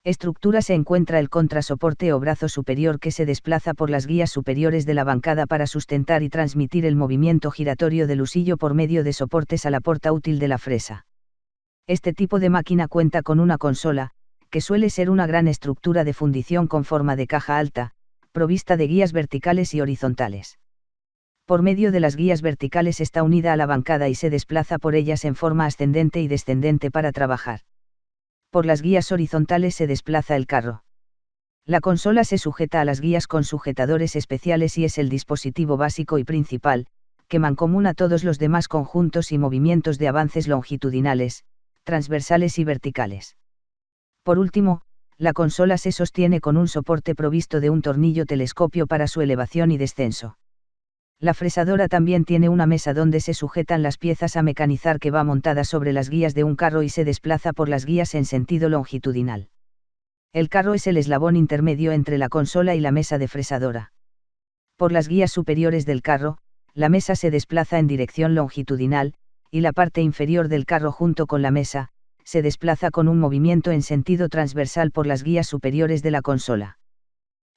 estructura se encuentra el contrasoporte o brazo superior que se desplaza por las guías superiores de la bancada para sustentar y transmitir el movimiento giratorio del husillo por medio de soportes a la porta útil de la fresa. Este tipo de máquina cuenta con una consola, que suele ser una gran estructura de fundición con forma de caja alta, provista de guías verticales y horizontales. Por medio de las guías verticales está unida a la bancada y se desplaza por ellas en forma ascendente y descendente para trabajar. Por las guías horizontales se desplaza el carro. La consola se sujeta a las guías con sujetadores especiales y es el dispositivo básico y principal, que mancomuna todos los demás conjuntos y movimientos de avances longitudinales, transversales y verticales. Por último, la consola se sostiene con un soporte provisto de un tornillo telescopio para su elevación y descenso. La fresadora también tiene una mesa donde se sujetan las piezas a mecanizar que va montada sobre las guías de un carro y se desplaza por las guías en sentido longitudinal. El carro es el eslabón intermedio entre la consola y la mesa de fresadora. Por las guías superiores del carro, la mesa se desplaza en dirección longitudinal, y la parte inferior del carro junto con la mesa, se desplaza con un movimiento en sentido transversal por las guías superiores de la consola.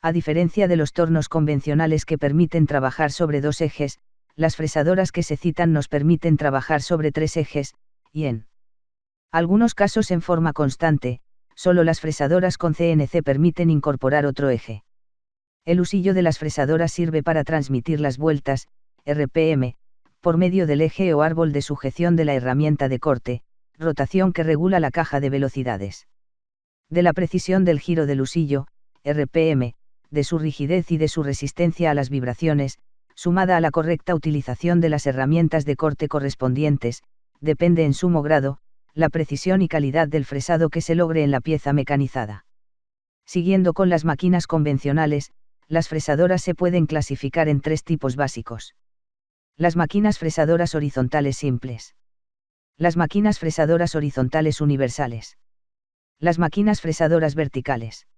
A diferencia de los tornos convencionales que permiten trabajar sobre 2 ejes, las fresadoras que se citan nos permiten trabajar sobre 3 ejes, y en algunos casos en forma constante, solo las fresadoras con CNC permiten incorporar otro eje. El husillo de las fresadoras sirve para transmitir las vueltas, RPM, por medio del eje o árbol de sujeción de la herramienta de corte, rotación que regula la caja de velocidades. De la precisión del giro del husillo, RPM, de su rigidez y de su resistencia a las vibraciones, sumada a la correcta utilización de las herramientas de corte correspondientes, depende en sumo grado, la precisión y calidad del fresado que se logre en la pieza mecanizada. Siguiendo con las máquinas convencionales, Las fresadoras se pueden clasificar en 3 tipos básicos. Las máquinas fresadoras horizontales simples. Las máquinas fresadoras horizontales universales. Las máquinas fresadoras verticales.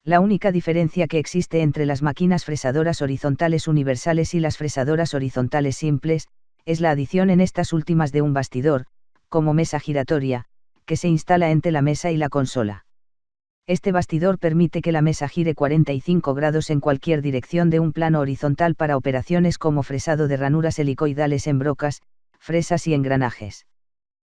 La única diferencia que existe entre las máquinas fresadoras horizontales universales y las fresadoras horizontales simples, es la adición en estas últimas de un bastidor, como mesa giratoria, que se instala entre la mesa y la consola. Este bastidor permite que la mesa gire 45 grados en cualquier dirección de un plano horizontal para operaciones como fresado de ranuras helicoidales en brocas, fresas y engranajes.